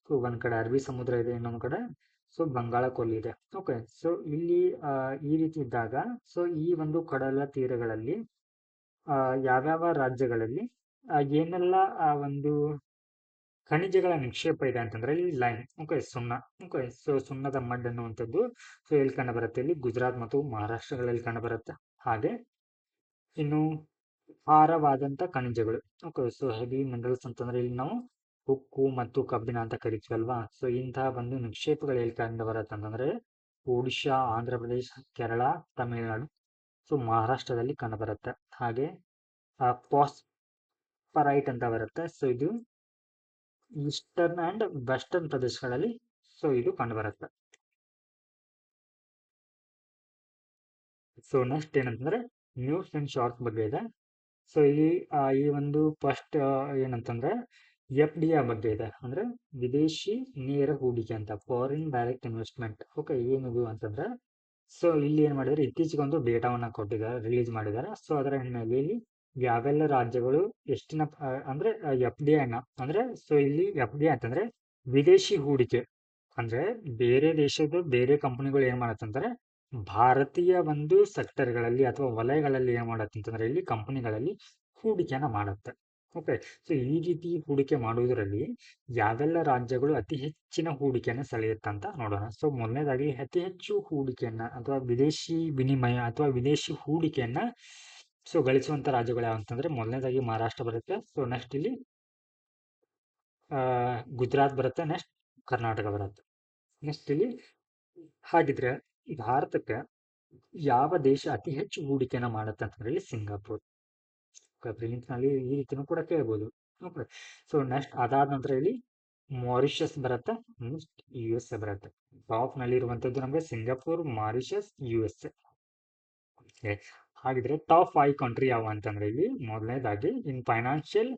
ಸೊ ಒಂದ್ ಕಡೆ ಅರಬ್ಬಿ ಸಮುದ್ರ ಇದೆ, ಇನ್ನೊಂದ್ ಕಡೆ ಸೊ ಬಂಗಾಳ ಕೊಲ್ಲಿ ಇದೆ. ಓಕೆ, ಸೊ ಇಲ್ಲಿ ಈ ರೀತಿ ಇದ್ದಾಗ ಸೊ ಈ ಒಂದು ಕಡಲ ತೀರಗಳಲ್ಲಿ ಯಾವ್ಯಾವ ರಾಜ್ಯಗಳಲ್ಲಿ ಏನೆಲ್ಲ ಒಂದು ಖನಿಜಗಳ ನಿಕ್ಷೇಪ ಇದೆ ಅಂತಂದ್ರೆ ಇಲ್ಲಿ ಲೈಮ್, ಸುಣ್ಣ. ಸೊ ಸುಣ್ಣದ ಮಡ್ ಅನ್ನುವಂಥದ್ದು ಸೊ ಎಲ್ಲಿ ಕಂಡು ಬರುತ್ತೆ, ಇಲ್ಲಿ ಗುಜರಾತ್ ಮತ್ತು ಮಹಾರಾಷ್ಟ್ರಗಳಲ್ಲಿ ಕಂಡು ಬರುತ್ತೆ. ಹಾಗೆ ಇನ್ನು ಭಾರವಾದಂತ ಖನಿಜಗಳು. ಸೊ ಹೆವಿ ಮಿನರಲ್ಸ್ ಅಂತಂದ್ರೆ ಇಲ್ಲಿ ನಾವು ಉಕ್ಕು ಮತ್ತು ಕಬ್ಬಿಣ ಅಂತ ಕರಿತೀವಲ್ವಾ. ಸೊ ಇಂತಹ ಒಂದು ನಿಕ್ಷೇಪಗಳು ಎಲ್ಲಿ ಕಂಡು ಬರುತ್ತೆ ಅಂತಂದ್ರೆ ಒಡಿಶಾ, ಆಂಧ್ರ ಪ್ರದೇಶ, ಕೇರಳ, ತಮಿಳುನಾಡು, ಸೊ ಮಹಾರಾಷ್ಟ್ರದಲ್ಲಿ ಕಂಡು ಬರುತ್ತೆ. ಹಾಗೆ ಫಾಸ್ಫರೈಟ್ ಅಂತ ಬರುತ್ತೆ. ಸೊ ಇದು ಈಸ್ಟರ್ನ್ ಅಂಡ್ ವೆಸ್ಟರ್ನ್ ಪ್ರದೇಶಗಳಲ್ಲಿ ಸೊ ಇದು ಕಂಡು ಬರುತ್ತೆ. ಸೊ ನೆಕ್ಸ್ಟ್ ಏನಂತಂದ್ರೆ ನ್ಯೂಸ್ ಅಂಡ್ ಶಾರ್ಟ್ಸ್ ಬಗ್ಗೆ ಇದೆ. ಸೊ ಇಲ್ಲಿ ಈ ಒಂದು ಫಸ್ಟ್ ಏನಂತಂದ್ರೆ FDI ಬಗ್ಗೆ ಇದೆ, ಅಂದ್ರೆ ವಿದೇಶಿ ನೇರ ಹೂಡಿಕೆ ಅಂತ, ಫಾರಿನ್ ಡೈರೆಕ್ಟ್ ಇನ್ವೆಸ್ಟ್ಮೆಂಟ್. ಏನಿದು ಅಂತಂದ್ರೆ ಸೊ ಇಲ್ಲಿ ಏನ್ ಮಾಡಿದ್ರೆ ಇತ್ತೀಚೆಗೆ ಒಂದು ಡೇಟಾವನ್ನ ಕೊಟ್ಟಿದ್ದಾರೆ, ರಿಲೀಸ್ ಮಾಡಿದ್ದಾರೆ. ಸೊ ಅದರ ಹಿನ್ನೆಲೆಯಲ್ಲಿ ಯಾವೆಲ್ಲ ರಾಜ್ಯಗಳು ಎಷ್ಟಿನ ಅಂದ್ರೆ FDI ಅಂದ್ರೆ ಸೊ ಇಲ್ಲಿ FDI ಅಂತಂದ್ರೆ ವಿದೇಶಿ ಹೂಡಿಕೆ, ಅಂದ್ರೆ ಬೇರೆ ದೇಶದ ಬೇರೆ ಕಂಪನಿಗಳು ಏನ್ ಮಾಡತ್ತಂದ್ರೆ ಭಾರತೀಯ ಒಂದು ಸೆಕ್ಟರ್ಗಳಲ್ಲಿ ಅಥವಾ ವಲಯಗಳಲ್ಲಿ ಏನ್ ಮಾಡತ್ತಂತಂದ್ರೆ ಇಲ್ಲಿ ಕಂಪನಿಗಳಲ್ಲಿ ಹೂಡಿಕೆಯನ್ನ ಮಾಡುತ್ತೆ. ಸೊ ಈ ರೀತಿ ಹೂಡಿಕೆ ಮಾಡುವುದರಲ್ಲಿ ಯಾವೆಲ್ಲ ರಾಜ್ಯಗಳು ಅತಿ ಹೆಚ್ಚಿನ ಹೂಡಿಕೆಯನ್ನ ಸೆಳೆಯುತ್ತಂತ ನೋಡೋಣ. ಸೊ ಮೊದಲನೇದಾಗಿ ಅತಿ ಹೆಚ್ಚು ಹೂಡಿಕೆಯನ್ನ ಅಥವಾ ವಿದೇಶಿ ವಿನಿಮಯ ಅಥವಾ ವಿದೇಶಿ ಹೂಡಿಕೆಯನ್ನ ಸೊ ಗಳಿಸುವಂತ ರಾಜ್ಯಗಳು ಯಾವಂತಂದ್ರೆ ಮೊದಲನೇದಾಗಿ ಮಹಾರಾಷ್ಟ್ರ ಬರುತ್ತೆ. ಸೊ ನೆಕ್ಸ್ಟ್ ಇಲ್ಲಿ ಗುಜರಾತ್ ಬರುತ್ತೆ, ನೆಕ್ಸ್ಟ್ ಕರ್ನಾಟಕ ಬರುತ್ತೆ. ನೆಕ್ಸ್ಟ್ ಇಲ್ಲಿ ಹಾಗಿದ್ರೆ ಭಾರತಕ್ಕೆ ಯಾವ ದೇಶ ಅತಿ ಹೆಚ್ಚು ಹೂಡಿಕೆಯನ್ನ ಮಾಡುತ್ತೆ ಅಂತಂದ್ರೆ ಇಲ್ಲಿ ಸಿಂಗಾಪುರ್. ಪ್ರಿಲಿಮ್ಸ್ ನಲ್ಲಿ ಈ ರೀತಿನೂ ಕೂಡ ಕೇಳ್ಬೋದು. ಸೊ ನೆಕ್ಸ್ಟ್ ಅದಾದ ನಂತರ ಇಲ್ಲಿ ಮಾರಿಷಸ್ ಬರುತ್ತೆ, ನೆಕ್ಸ್ಟ್ USA ಬರುತ್ತೆ. ಟಾಪ್ ನಲ್ಲಿ ಇರುವಂತದ್ದು ನಮಗೆ ಸಿಂಗಾಪುರ್, ಮಾರಿಷಸ್, USA. ಹಾಗಿದ್ರೆ ಟಾಪ್ 5 ಕಂಟ್ರಿ ಯಾವ ಅಂತಂದ್ರೆ ಇಲ್ಲಿ ಮೊದಲನೇದಾಗಿ ಇನ್ ಫೈನಾನ್ಷಿಯಲ್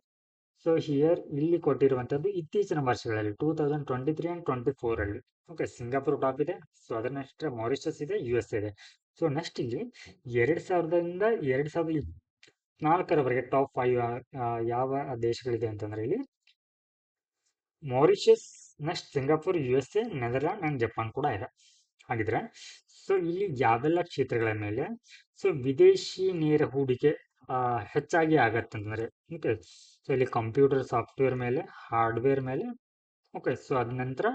ಸೊ ಹಿಯರ್ ಇಲ್ಲಿ ಕೊಟ್ಟಿರುವಂತದ್ದು ಇತ್ತೀಚಿನ ವರ್ಷಗಳಲ್ಲಿ 2023 ಅಂಡ್ 24 ಅಲ್ಲಿ. ಓಕೆ, ಸಿಂಗಾಪುರ್ ಟಾಪ್ ಇದೆ. ಸೊ ಅದರ ನೆಕ್ಸ್ಟ್ ಮಾರಿಷಸ್ ಇದೆ, US ಇದೆ. ಸೊ ನೆಕ್ಸ್ಟ್ ಇಲ್ಲಿ 2000ರಿಂದ 2024ರವರೆಗೆ ಟಾಪ್ 5 ಯಾವ ದೇಶಗಳಿದೆ ಅಂತಂದ್ರೆ ಇಲ್ಲಿ Mauritius, next Singapore, USA, Netherland and Japan ಕೂಡ ಇದೆ. ಹಾಗಿದ್ರೆ ಸೊ ಇಲ್ಲಿ ಯಾವೆಲ್ಲ ಕ್ಷೇತ್ರಗಳ ಮೇಲೆ ಸೊ ವಿದೇಶಿ ನೇರ ಹೂಡಿಕೆ ಹೆಚ್ಚಾಗಿ ಆಗತ್ತಂತಂದ್ರೆ, ಓಕೆ, ಸೊ ಇಲ್ಲಿ ಕಂಪ್ಯೂಟರ್ ಸಾಫ್ಟ್ವೇರ್ ಮೇಲೆ, ಹಾರ್ಡ್ವೇರ್ ಮೇಲೆ, ಓಕೆ, ಸೊ ಅದ ನಂತರ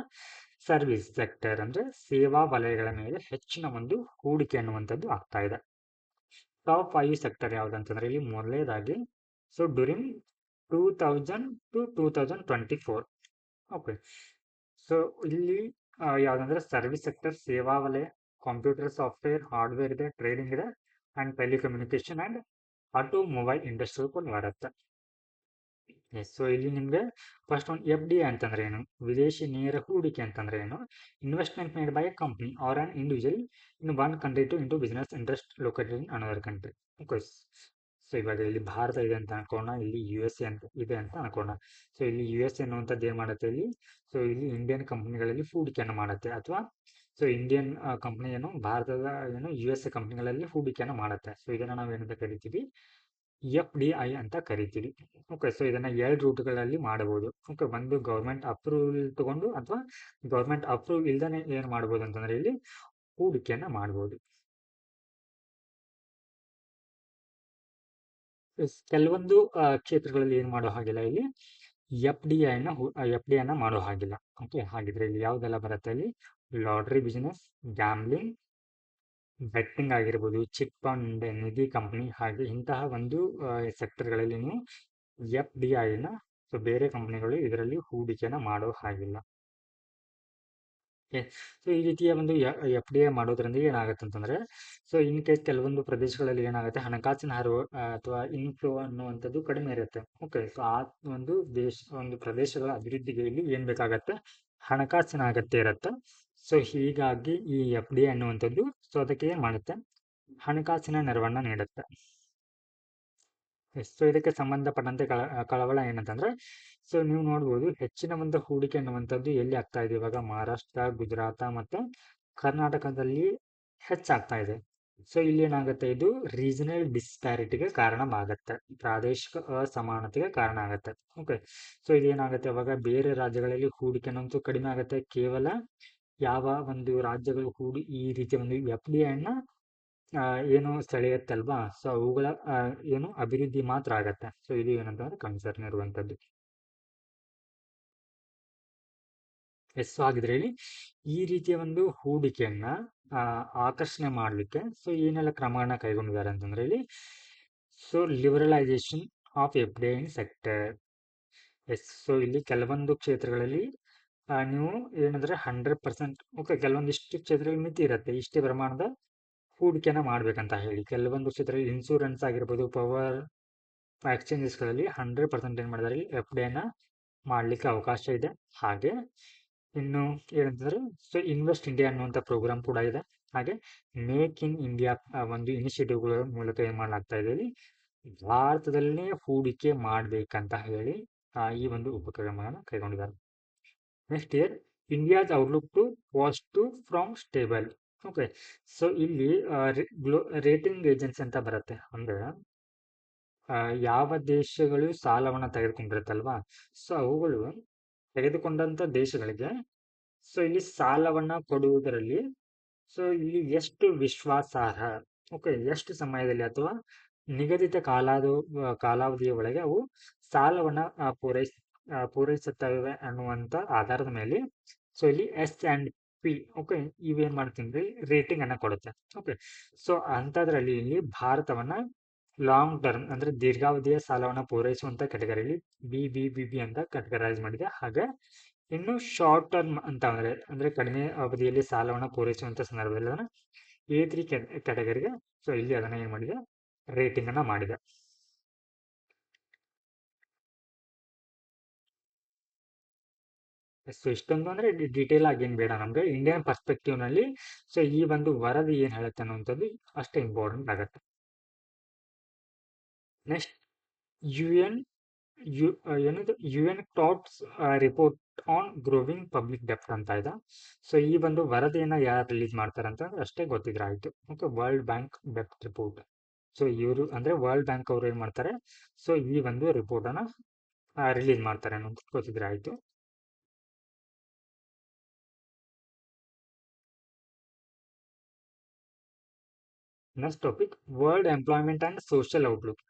ಸರ್ವಿಸ್ ಸೆಕ್ಟರ್ ಅಂದ್ರೆ ಸೇವಾ ವಲಯಗಳ ಮೇಲೆ ಹೆಚ್ಚಿನ ಒಂದು ಹೂಡಿಕೆ ಅನ್ನುವಂಥದ್ದು ಆಗ್ತಾ ಇದೆ. ಟಾಪ್ 5 ಸೆಕ್ಟರ್ ಯಾವ್ದಂತಂದ್ರೆ ಇಲ್ಲಿ ಮೊದಲನೇದಾಗಿ so during 2000 to 2024. Okay, so ಇಲ್ಲಿ ಯಾವ್ದಂದ್ರೆ ಸರ್ವಿಸ್ ಸೆಕ್ಟರ್, ಸೇವಾ ವಲಯ, ಕಂಪ್ಯೂಟರ್ ಸಾಫ್ಟ್ವೇರ್, ಹಾರ್ಡ್ವೇರ್ ಇದೆ, ಟ್ರೇಡಿಂಗ್ ಇದೆ, and telecommunication and automobile industry ಕೂಡ ಬರುತ್ತೆ. ಎಸ್, ಸೊ ಇಲ್ಲಿ ನಿಮಗೆ ಫಸ್ಟ್ ಒಂದು FDI ಅಂತಂದ್ರೆ ಏನು, ವಿದೇಶಿ ನೇರ ಹೂಡಿಕೆ ಅಂತಂದ್ರೆ ಏನು, investment made by a company or an individual in one country to into business interest located in another country. Okay, so ಇವಾಗ ಇಲ್ಲಿ ಭಾರತ ಇದೆ ಅಂತ ಅನ್ಕೋಣ, ಇಲ್ಲಿ USA ಅಂತ ಇದೆ ಅಂತ ಅನ್ಕೋಣ. ಸೊ ಇಲ್ಲಿ USA ಅನ್ನುವಂಥದ್ದು ಏನ್ ಮಾಡುತ್ತೆ ಇಲ್ಲಿ, ಸೊ ಇಲ್ಲಿ ಇಂಡಿಯನ್ ಕಂಪನಿಗಳಲ್ಲಿ ಹೂಡಿಕೆಯನ್ನು ಮಾಡುತ್ತೆ, ಅಥವಾ ಸೊ ಇಂಡಿಯನ್ ಕಂಪನಿ ಏನು ಭಾರತದ ಏನು USA ಕಂಪನಿಗಳಲ್ಲಿ ಹೂಡಿಕೆಯನ್ನು ಮಾಡುತ್ತೆ. ಸೊ ಇದನ್ನ ನಾವು ಏನಂತ ಕರಿತೀವಿ, FDI ಅಂತ ಕರಿತೀವಿ. ಓಕೆ, ಸೊ ಇದನ್ನ 2 ರೂಟ್ಗಳಲ್ಲಿ ಮಾಡಬಹುದು. ಓಕೆ, ಒಂದು ಗೌರ್ಮೆಂಟ್ ಅಪ್ರೂವಲ್ ತಗೊಂಡು ಅಥವಾ ಗೌರ್ಮೆಂಟ್ ಅಪ್ರೂವ್ ಇಲ್ದೇ ಏನ್ ಮಾಡಬಹುದು ಅಂತಂದ್ರೆ ಇಲ್ಲಿ ಹೂಡಿಕೆಯನ್ನ ಮಾಡಬಹುದು. ಕೆಲವೊಂದು ಕ್ಷೇತ್ರಗಳಲ್ಲಿ ಏನ್ ಮಾಡೋ ಹಾಗಿಲ್ಲ, ಇಲ್ಲಿ FDI ಅನ್ನ ಮಾಡೋ ಹಾಗಿಲ್ಲ. ಓಕೆ, ಹಾಗಿದ್ರೆ ಇಲ್ಲಿ ಯಾವ್ದೆಲ್ಲ ಬರುತ್ತೆ, ಇಲ್ಲಿ ಲಾಟ್ರಿ ಬಿಸಿನೆಸ್, ಗ್ಯಾಮ್ಲಿಂಗ್, ಬೆಟ್ಟಿಂಗ್ ಆಗಿರ್ಬೋದು, ಚಿಟ್ ಫಂಡ್, ನಿಧಿ ಕಂಪನಿ, ಹಾಗೆ ಇಂತಹ ಒಂದು ಸೆಕ್ಟರ್ಗಳಲ್ಲಿ ನೀವು FDI ಸೊ ಬೇರೆ ಕಂಪನಿಗಳು ಇದರಲ್ಲಿ ಹೂಡಿಕೆನ ಮಾಡೋ ಹಾಗಿಲ್ಲ. ಸೊ ಈ ರೀತಿಯ ಒಂದು FDI ಮಾಡೋದ್ರಿಂದ ಏನಾಗುತ್ತೆ ಅಂತಂದ್ರೆ, ಸೊ ಇನ್ ಕೇಸ್ ಕೆಲವೊಂದು ಪ್ರದೇಶಗಳಲ್ಲಿ ಏನಾಗುತ್ತೆ, ಹಣಕಾಸಿನ ಹರಿವು ಅಥವಾ ಇನ್ಫ್ಲೋ ಅನ್ನುವಂಥದ್ದು ಕಡಿಮೆ ಇರುತ್ತೆ. ಓಕೆ, ಸೊ ಆ ಒಂದು ಪ್ರದೇಶಗಳ ಅಭಿವೃದ್ಧಿಗೆ ಇಲ್ಲಿ ಏನ್ ಬೇಕಾಗತ್ತೆ, ಹಣಕಾಸಿನ ಅಗತ್ಯ ಇರುತ್ತೆ. ಸೊ ಹೀಗಾಗಿ ಈ FDI ಅನ್ನುವಂಥದ್ದು ಸೊ ಅದಕ್ಕೆ ಏನ್ ಮಾಡುತ್ತೆ, ಹಣಕಾಸಿನ ನೆರವನ್ನ ನೀಡುತ್ತೆ. ಸೊ ಇದಕ್ಕೆ ಸಂಬಂಧಪಟ್ಟಂತೆ ಕಳವಳ ಏನಂತಂದ್ರೆ, ಸೊ ನೀವು ನೋಡ್ಬೋದು ಹೆಚ್ಚಿನ ಒಂದು ಹೂಡಿಕೆ ಅನ್ನುವಂಥದ್ದು ಎಲ್ಲಿ ಆಗ್ತಾ ಇದೆ ಇವಾಗ, ಮಹಾರಾಷ್ಟ್ರ, ಗುಜರಾತ ಮತ್ತೆ ಕರ್ನಾಟಕದಲ್ಲಿ ಹೆಚ್ಚಾಗ್ತಾ ಇದೆ. ಸೊ ಇಲ್ಲಿ ಏನಾಗುತ್ತೆ, ಇದು ರೀಜನಲ್ ಡಿಸ್ಪ್ಯಾರಿಟಿಗೆ ಕಾರಣವಾಗತ್ತೆ, ಪ್ರಾದೇಶಿಕ ಅಸಮಾನತೆಗೆ ಕಾರಣ ಆಗತ್ತೆ. ಓಕೆ, ಸೊ ಇದೇನಾಗುತ್ತೆ, ಅವಾಗ ಬೇರೆ ರಾಜ್ಯಗಳಲ್ಲಿ ಹೂಡಿಕೆ ಅನ್ನೋದು ಕಡಿಮೆ ಆಗುತ್ತೆ. ಕೇವಲ ಯಾವ ಒಂದು ರಾಜ್ಯಗಳು ಈ ರೀತಿಯ ಒಂದು FDI ಏನು ಸೆಳೆಯುತ್ತಲ್ವಾ, ಸೊ ಅವುಗಳ ಏನು ಅಭಿವೃದ್ಧಿ ಮಾತ್ರ ಆಗತ್ತೆ. ಸೊ ಇದು ಏನಂತಂದ್ರೆ ಕನ್ಸರ್ನ್ ಇರುವಂತದ್ದು. ಎಸ್, ಆಗಿದ್ರೆ ಇಲ್ಲಿ ಈ ರೀತಿಯ ಒಂದು ಹೂಡಿಕೆಯನ್ನ ಆಕರ್ಷಣೆ ಮಾಡ್ಲಿಕ್ಕೆ ಸೊ ಏನೆಲ್ಲ ಕ್ರಮಗಳನ್ನ ಕೈಗೊಂಡಿದ್ದಾರೆ ಅಂತಂದ್ರೆ ಇಲ್ಲಿ so liberalisation of FDI in sector. Yes, so ಇಲ್ಲಿ ಕೆಲವೊಂದು ಕ್ಷೇತ್ರಗಳಲ್ಲಿ ನೀವು ಏನಂದ್ರೆ 100%, ಓಕೆ, ಕೆಲವೊಂದಿಷ್ಟು ಕ್ಷೇತ್ರಗಳಲ್ಲಿ ಮಿತಿ ಇರುತ್ತೆ, ಇಷ್ಟೇ ಪ್ರಮಾಣದ ಹೂಡಿಕೆನ ಮಾಡ್ಬೇಕಂತ ಹೇಳಿ. ಕೆಲವೊಂದು ಕ್ಷೇತ್ರದಲ್ಲಿ ಇನ್ಶೂರೆನ್ಸ್ ಆಗಿರ್ಬೋದು, ಪವರ್ ಎಕ್ಸ್ಚೇಂಜಸ್ಗಳಲ್ಲಿ 100% ಏನ್ ಮಾಡಿದಾರೆ, FDI ಮಾಡ್ಲಿಕ್ಕೆ ಅವಕಾಶ ಇದೆ. ಹಾಗೆ ಇನ್ನು ಏನಂತಂದ್ರೆ ಸೊ ಇನ್ವೆಸ್ಟ್ ಇಂಡಿಯಾ ಅನ್ನುವಂಥ ಪ್ರೋಗ್ರಾಮ್ ಕೂಡ ಇದೆ. ಹಾಗೆ ಮೇಕ್ ಇನ್ ಇಂಡಿಯಾ ಒಂದು ಇನಿಷಿಯೇಟಿವ್ಗಳ ಮೂಲಕ ಏನ್ ಮಾಡಲಾಗ್ತಾ ಇದೆ, ಇಲ್ಲಿ ಭಾರತದಲ್ಲೇ ಹೂಡಿಕೆ ಮಾಡ್ಬೇಕಂತ ಹೇಳಿ ಈ ಒಂದು ಉಪಕ್ರಮವನ್ನು ಕೈಗೊಂಡಿದ್ದಾರೆ. Next year India's outlook to positive from stable. Okay, so ಇಲ್ಲಿ ರೇಟಿಂಗ್ ಏಜೆನ್ಸಿ ಅಂತ ಬರುತ್ತೆ, ಅಂದ್ರೆ ಯಾವ ದೇಶಗಳು ಸಾಲವನ್ನ ತೆಗೆದುಕೊಂಡಿರುತ್ತಲ್ವಾ, ಸೊ ಅವುಗಳು ತೆಗೆದುಕೊಂಡಂತ ದೇಶಗಳಿಗೆ ಸೊ ಇಲ್ಲಿ ಸಾಲವನ್ನ ಕೊಡುವುದರಲ್ಲಿ ಸೊ ಇಲ್ಲಿ ಎಷ್ಟು ವಿಶ್ವಾಸಾರ್ಹ, ಓಕೆ, ಎಷ್ಟು ಸಮಯದಲ್ಲಿ ಅಥವಾ ನಿಗದಿತ ಕಾಲಾವಧಿಯ ಒಳಗೆ ಅವು ಸಾಲವನ್ನ ಪೂರೈಸುತ್ತವೆ ಅನ್ನುವಂತ ಆಧಾರದ ಮೇಲೆ ಸೊ ಇಲ್ಲಿ S&P, ಓಕೆ, ಇವೇನ್ ಮಾಡ್ತೀನಿ ರೇಟಿಂಗ್ ಅನ್ನ ಕೊಡುತ್ತೆ. ಓಕೆ, ಸೊ ಅಂತದ್ರಲ್ಲಿ ಇಲ್ಲಿ ಭಾರತವನ್ನ ಲಾಂಗ್ ಟರ್ಮ್ ಅಂದ್ರೆ ದೀರ್ಘಾವಧಿಯ ಸಾಲವನ್ನ ಪೂರೈಸುವಂತ ಕ್ಯಾಟಗರಿಯಲ್ಲಿ BBB ಅಂತ ಕ್ಯಾಟಗರೈಸ್ ಮಾಡಿದೆ. ಹಾಗೆ ಇನ್ನು ಶಾರ್ಟ್ ಟರ್ಮ್ ಅಂತ ಅಂದ್ರೆ ಕಡಿಮೆ ಅವಧಿಯಲ್ಲಿ ಸಾಲವನ್ನ ಪೂರೈಸುವಂತ ಸಂದರ್ಭದಲ್ಲಿ ಅದನ್ನ A3 ಕ್ಯಾಟಗರಿಗೆ ಸೊ ಇಲ್ಲಿ ಅದನ್ನ ಏನ್ ಮಾಡಿದೆ, ರೇಟಿಂಗ್ ಅನ್ನ ಮಾಡಿದೆ. ಸೊ ಇಷ್ಟೊಂದು ಅಂದ್ರೆ ಡೀಟೇಲ್ ಆಗಿ ಏನ್ ಬೇಡ ನಮ್ಗೆ, ಇಂಡಿಯನ್ ಪರ್ಸ್ಪೆಕ್ಟಿವ್ ನಲ್ಲಿ ಸೊ ಈ ಒಂದು ವರದಿ ಏನ್ ಹೇಳುತ್ತೆ ಅನ್ನುವಂಥದ್ದು ಅಷ್ಟೇ ಇಂಪಾರ್ಟೆಂಟ್ ಆಗುತ್ತೆ. ನೆಕ್ಸ್ಟ್ UN ಏನದು UN ಕ್ಲಾಟ್ಸ್ ರಿಪೋರ್ಟ್ ಆನ್ ಗ್ರೋವಿಂಗ್ ಪಬ್ಲಿಕ್ ಡೆಪ್ಟ್ ಅಂತ ಇದೆ. ಸೊ ಈ ಒಂದು ವರದಿಯನ್ನ ಯಾರು ರಿಲೀಸ್ ಮಾಡ್ತಾರೆ ಅಂತ ಅಷ್ಟೇ ಗೊತ್ತಿದ್ರೆ ಆಯ್ತು. ಓಕೆ, ವರ್ಲ್ಡ್ ಬ್ಯಾಂಕ್ ಡೆಪ್ಟ್ ರಿಪೋರ್ಟ್. ಸೊ ಇವರು ಅಂದ್ರೆ ವರ್ಲ್ಡ್ ಬ್ಯಾಂಕ್ ಅವರು ಏನ್ ಮಾಡ್ತಾರೆ, ಸೊ ಈ ಒಂದು ರಿಪೋರ್ಟ್ ಅನ್ನ ರಿಲೀಸ್ ಮಾಡ್ತಾರೆ ಅನ್ನೋದು ಗೊತ್ತಿದ್ರೆ ಆಯ್ತು. Next topic, world employment and social outlook.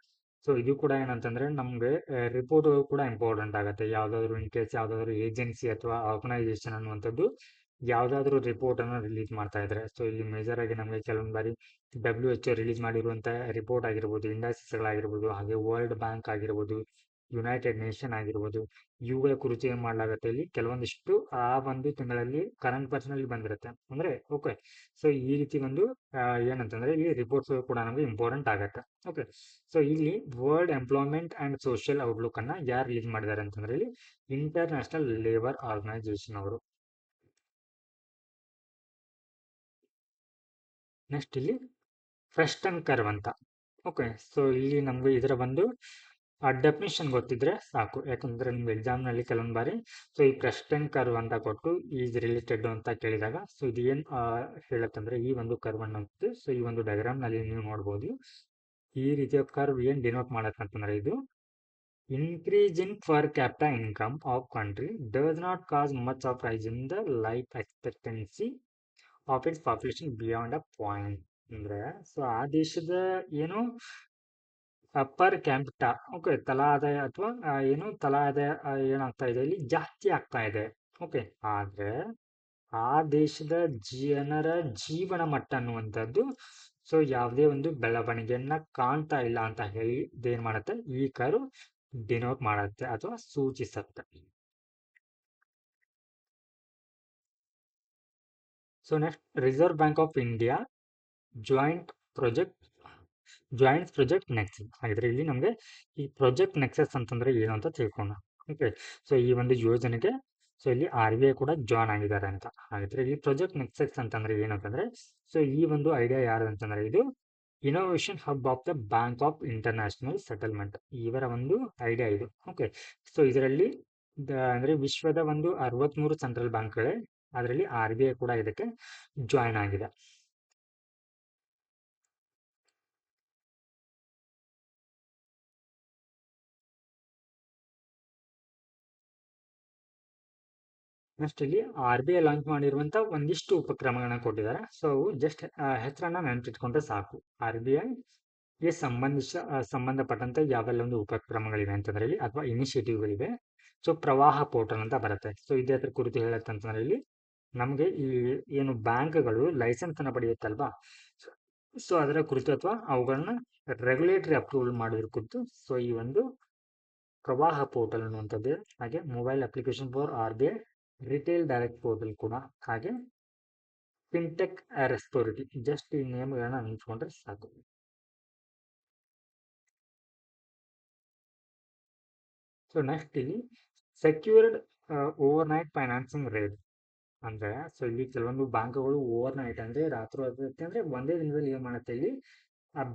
So ಇದು ಕೂಡ ಏನಂತಂದ್ರೆ ನಮ್ಗೆ ರಿಪೋರ್ಟ್ ಕೂಡ ಇಂಪಾರ್ಟೆಂಟ್ ಆಗುತ್ತೆ. ಯಾವ್ದಾದ್ರು ಇನ್ ಕೇಸ್ ಯಾವ್ದಾದ್ರು ಏಜೆನ್ಸಿ ಅಥವಾ ಆರ್ಗನೈಸೇಷನ್ ಅನ್ನುವಂಥದ್ದು ಯಾವ್ದಾದ್ರು ರಿಪೋರ್ಟ್ ಅನ್ನು ರಿಲೀಸ್ ಮಾಡ್ತಾ ಇದ್ರೆ, ಸೊ ಇಲ್ಲಿ ಮೇಜರ್ ಆಗಿ ನಮಗೆ ಕೆಲವೊಂದು ಬಾರಿ WHO ರಿಲೀಸ್ ಮಾಡಿರುವಂತ ರಿಪೋರ್ಟ್ ಆಗಿರ್ಬೋದು, ಇಂಡಸ್ಟ್ರೀಸ್ಗಳಾಗಿರ್ಬೋದು, ಹಾಗೆ ವರ್ಲ್ಡ್ ಬ್ಯಾಂಕ್ ಆಗಿರ್ಬೋದು, ಯುನೈಟೆಡ್ ನೇಷನ್ ಆಗಿರ್ಬೋದು, ಇವುಗಳ ಕುರಿತು ಏನ್ ಮಾಡ್ಲಾಗತ್ತೆ, ಇಲ್ಲಿ ಕೆಲವೊಂದಿಷ್ಟು ಆ ಒಂದು ತಿಂಗಳಲ್ಲಿ ಕರೆಂಟ್ ಪರ್ಸನ್ ಅಲ್ಲಿ ಬಂದಿರುತ್ತೆ ಅಂದ್ರೆ. ಓಕೆ, ಸೊ ಈ ರೀತಿ ಒಂದು ಏನಂತಂದ್ರೆ ಇಲ್ಲಿ ರಿಪೋರ್ಟ್ಸ್ ಕೂಡ ನಮಗೆ ಇಂಪಾರ್ಟೆಂಟ್ ಆಗತ್ತೆ. ಓಕೆ, ಸೊ ಇಲ್ಲಿ world employment and social outlook ಅನ್ನ ಯಾರು ರಿಲೀಸ್ ಮಾಡಿದ್ದಾರೆ ಅಂತಂದ್ರೆ ಇಲ್ಲಿ ಇಂಟರ್ನ್ಯಾಷನಲ್ ಲೇಬರ್ ಆರ್ಗನೈಸೇಷನ್ ಅವರು. ನೆಕ್ಸ್ಟ್ ಇಲ್ಲಿ ಫ್ರೆಸ್ಟನ್ ಕರ್ವ್ ಅಂತ. ಓಕೆ, ಸೊ ಇಲ್ಲಿ ನಮ್ಗೆ ಇದರ ಒಂದು ಡೆಫಿನಿಷನ್ ಗೊತ್ತಿದ್ರೆ ಸಾಕು, ಯಾಕಂದ್ರೆ ನಿಮ್ಗೆ ಎಕ್ಸಾಮ್ ನಲ್ಲಿ ಕೆಲವೊಂದು ಬಾರಿ ಸೊ ಈ ಫ್ರೆಸ್ಟನ್ ಕರ್ವ್ ಅಂತ ಕೊಟ್ಟು ಈಸ್ ರಿಲೇಟೆಡ್ ಅಂತ ಕೇಳಿದಾಗ, ಸೊ ಇದು ಏನ್ ಹೇಳತ್ತಂದ್ರೆ ಈ ಒಂದು ಕರ್ವ್ ಅನ್ನೋದು, ಸೊ ಈ ಒಂದು ಡಯಾಗ್ರಾಮ್ ನಲ್ಲಿ ನೀವು ನೋಡಬಹುದು. ಈ ರೀತಿಯ ಕರ್ವ್ ಏನ್ ಡಿನೋಟ್ ಮಾಡತ್ತಂತಂದ್ರೆ ಇದು increase in per capita income of country does not cause much of rise in the life expectancy of its population beyond a point. ಅಂದ್ರೆ ಸೊ ಆ ದೇಶದ ಏನು ಪರ್ ಕ್ಯಾಪಿಟಾ, ಓಕೆ, ತಲಾ ಆದಾಯ ಅಥವಾ ಏನು ತಲಾ ಆದಾಯ ಏನಾಗ್ತಾ ಇದೆ ಇಲ್ಲಿ ಜಾಸ್ತಿ ಆಗ್ತಾ ಇದೆ. ಓಕೆ, ಆದ್ರೆ ಆ ದೇಶದ ಜನರ ಜೀವನ ಮಟ್ಟ ಅನ್ನುವಂಥದ್ದು ಸೊ ಯಾವುದೇ ಒಂದು ಬೆಳವಣಿಗೆಯನ್ನ ಕಾಣ್ತಾ ಇಲ್ಲ ಅಂತ ಹೇಳಿ ಇದೇನ್ ಮಾಡುತ್ತೆ, ಈ ಕರು ಡಿನೋಟ್ ಮಾಡುತ್ತೆ ಅಥವಾ ಸೂಚಿಸುತ್ತೆ. So next, reserve bank of India joint project nexus ಹಾಗಿದ್ರೆ ಇಲ್ಲಿ ನಮಗೆ ಈ ಪ್ರಾಜೆಕ್ಟ್ ನೆಕ್ಸಸ್ ಅಂತಂದ್ರೆ ಏನು ಅಂತ ತಿಳ್ಕೊಳ್ಳೋಣ. ಓಕೆ, ಸೊ ಈ ಒಂದು ಯೋಜನೆಗೆ ಸೊ ಇಲ್ಲಿ RBI ಕೂಡ ಜಾಯ್ನ್ ಆಗಿದ್ದಾರೆ ಅಂತ. ಹಾಗಿದ್ರೆ ಈ ಪ್ರಾಜೆಕ್ಟ್ ನೆಕ್ಸಸ್ ಅಂತಂದ್ರೆ ಏನಂತಂದ್ರೆ, ಸೊ ಈ ಒಂದು ಐಡಿಯಾ ಯಾರು ಅಂತಂದ್ರೆ ಇದು innovation hub of the bank of international settlement, ಇವರ ಒಂದು ಐಡಿಯಾ ಇದು. ಓಕೆ, ಸೊ ಇದರಲ್ಲಿ ಅಂದ್ರೆ ವಿಶ್ವದ ಒಂದು 63 ಸೆಂಟ್ರಲ್ ಬ್ಯಾಂಕ್ಗಳೇ, ಅದರಲ್ಲಿ RBI ಕೂಡ ಇದಕ್ಕೆ ಜಾಯ್ನ್ ಆಗಿದೆ. ನೆಕ್ಸ್ಟ್ ಇಲ್ಲಿ RBI ಲಾಂಚ್ ಮಾಡಿರುವಂತ ಒಂದಿಷ್ಟು ಉಪಕ್ರಮಗಳನ್ನ ಕೊಟ್ಟಿದ್ದಾರೆ. ಸೊ ಅವು ಜಸ್ಟ್ ಹೆಸರನ್ನ ನೆನಪಿಟ್ಕೊಂಡ್ರೆ ಸಾಕು. RBI ಗೆ ಸಂಬಂಧಪಟ್ಟಂತೆ ಯಾವೆಲ್ಲ ಒಂದು ಉಪಕ್ರಮಗಳಿವೆ ಅಂತಂದ್ರೆ ಇಲ್ಲಿ ಅಥವಾ ಇನಿಷಿಯೇಟಿವ್ಗಳಿವೆ. ಸೊ ಪ್ರವಾಹ ಪೋರ್ಟಲ್ ಅಂತ ಬರುತ್ತೆ. ಸೊ ಇದೇ ಅದ್ರ ಕುರಿತು ಹೇಳತ್ತಂತಂದ್ರೆ ಇಲ್ಲಿ ನಮಗೆ ಈ ಏನು ಬ್ಯಾಂಕ್ಗಳು ಲೈಸೆನ್ಸ್ ಅನ್ನ ಪಡೆಯುತ್ತಲ್ವಾ, ಸೊ ಅದರ ಕುರಿತು ಅಥವಾ ಅವುಗಳನ್ನ ರೆಗ್ಯುಲೇಟರಿ ಅಪ್ರೂವಲ್ ಮಾಡೋದ್ರ ಕುರಿತು ಸೊ ಈ ಒಂದು ಪ್ರವಾಹ ಪೋರ್ಟಲ್ ಅನ್ನುವಂಥದ್ದು, ಹಾಗೆ mobile application for RBI retail direct portal ಕೂಡ, ಹಾಗೆ ಫಿನ್ಟೆಕ್ ರೆಸ್ಪೋರಿಟಿ, ಜಸ್ಟ್ ಈ ನೇಮ್ಗಳನ್ನ ನೆನ್ಸ್ಕೊಂಡ್ರೆ ಸಾಕು. ಸೊ ನೆಕ್ಸ್ಟ್ ಇಲ್ಲಿ secured over night financing rate ಅಂದ್ರೆ, ಸೊ ಇಲ್ಲಿ ಕೆಲವೊಂದು ಬ್ಯಾಂಕ್ಗಳು ಓವರ್ ನೈಟ್ ಅಂದ್ರೆ ರಾತ್ರಿ ಅಂದ್ರೆ ಒಂದೇ ದಿನದಲ್ಲಿ ಏನ್ ಮಾಡುತ್ತೆ ಇಲ್ಲಿ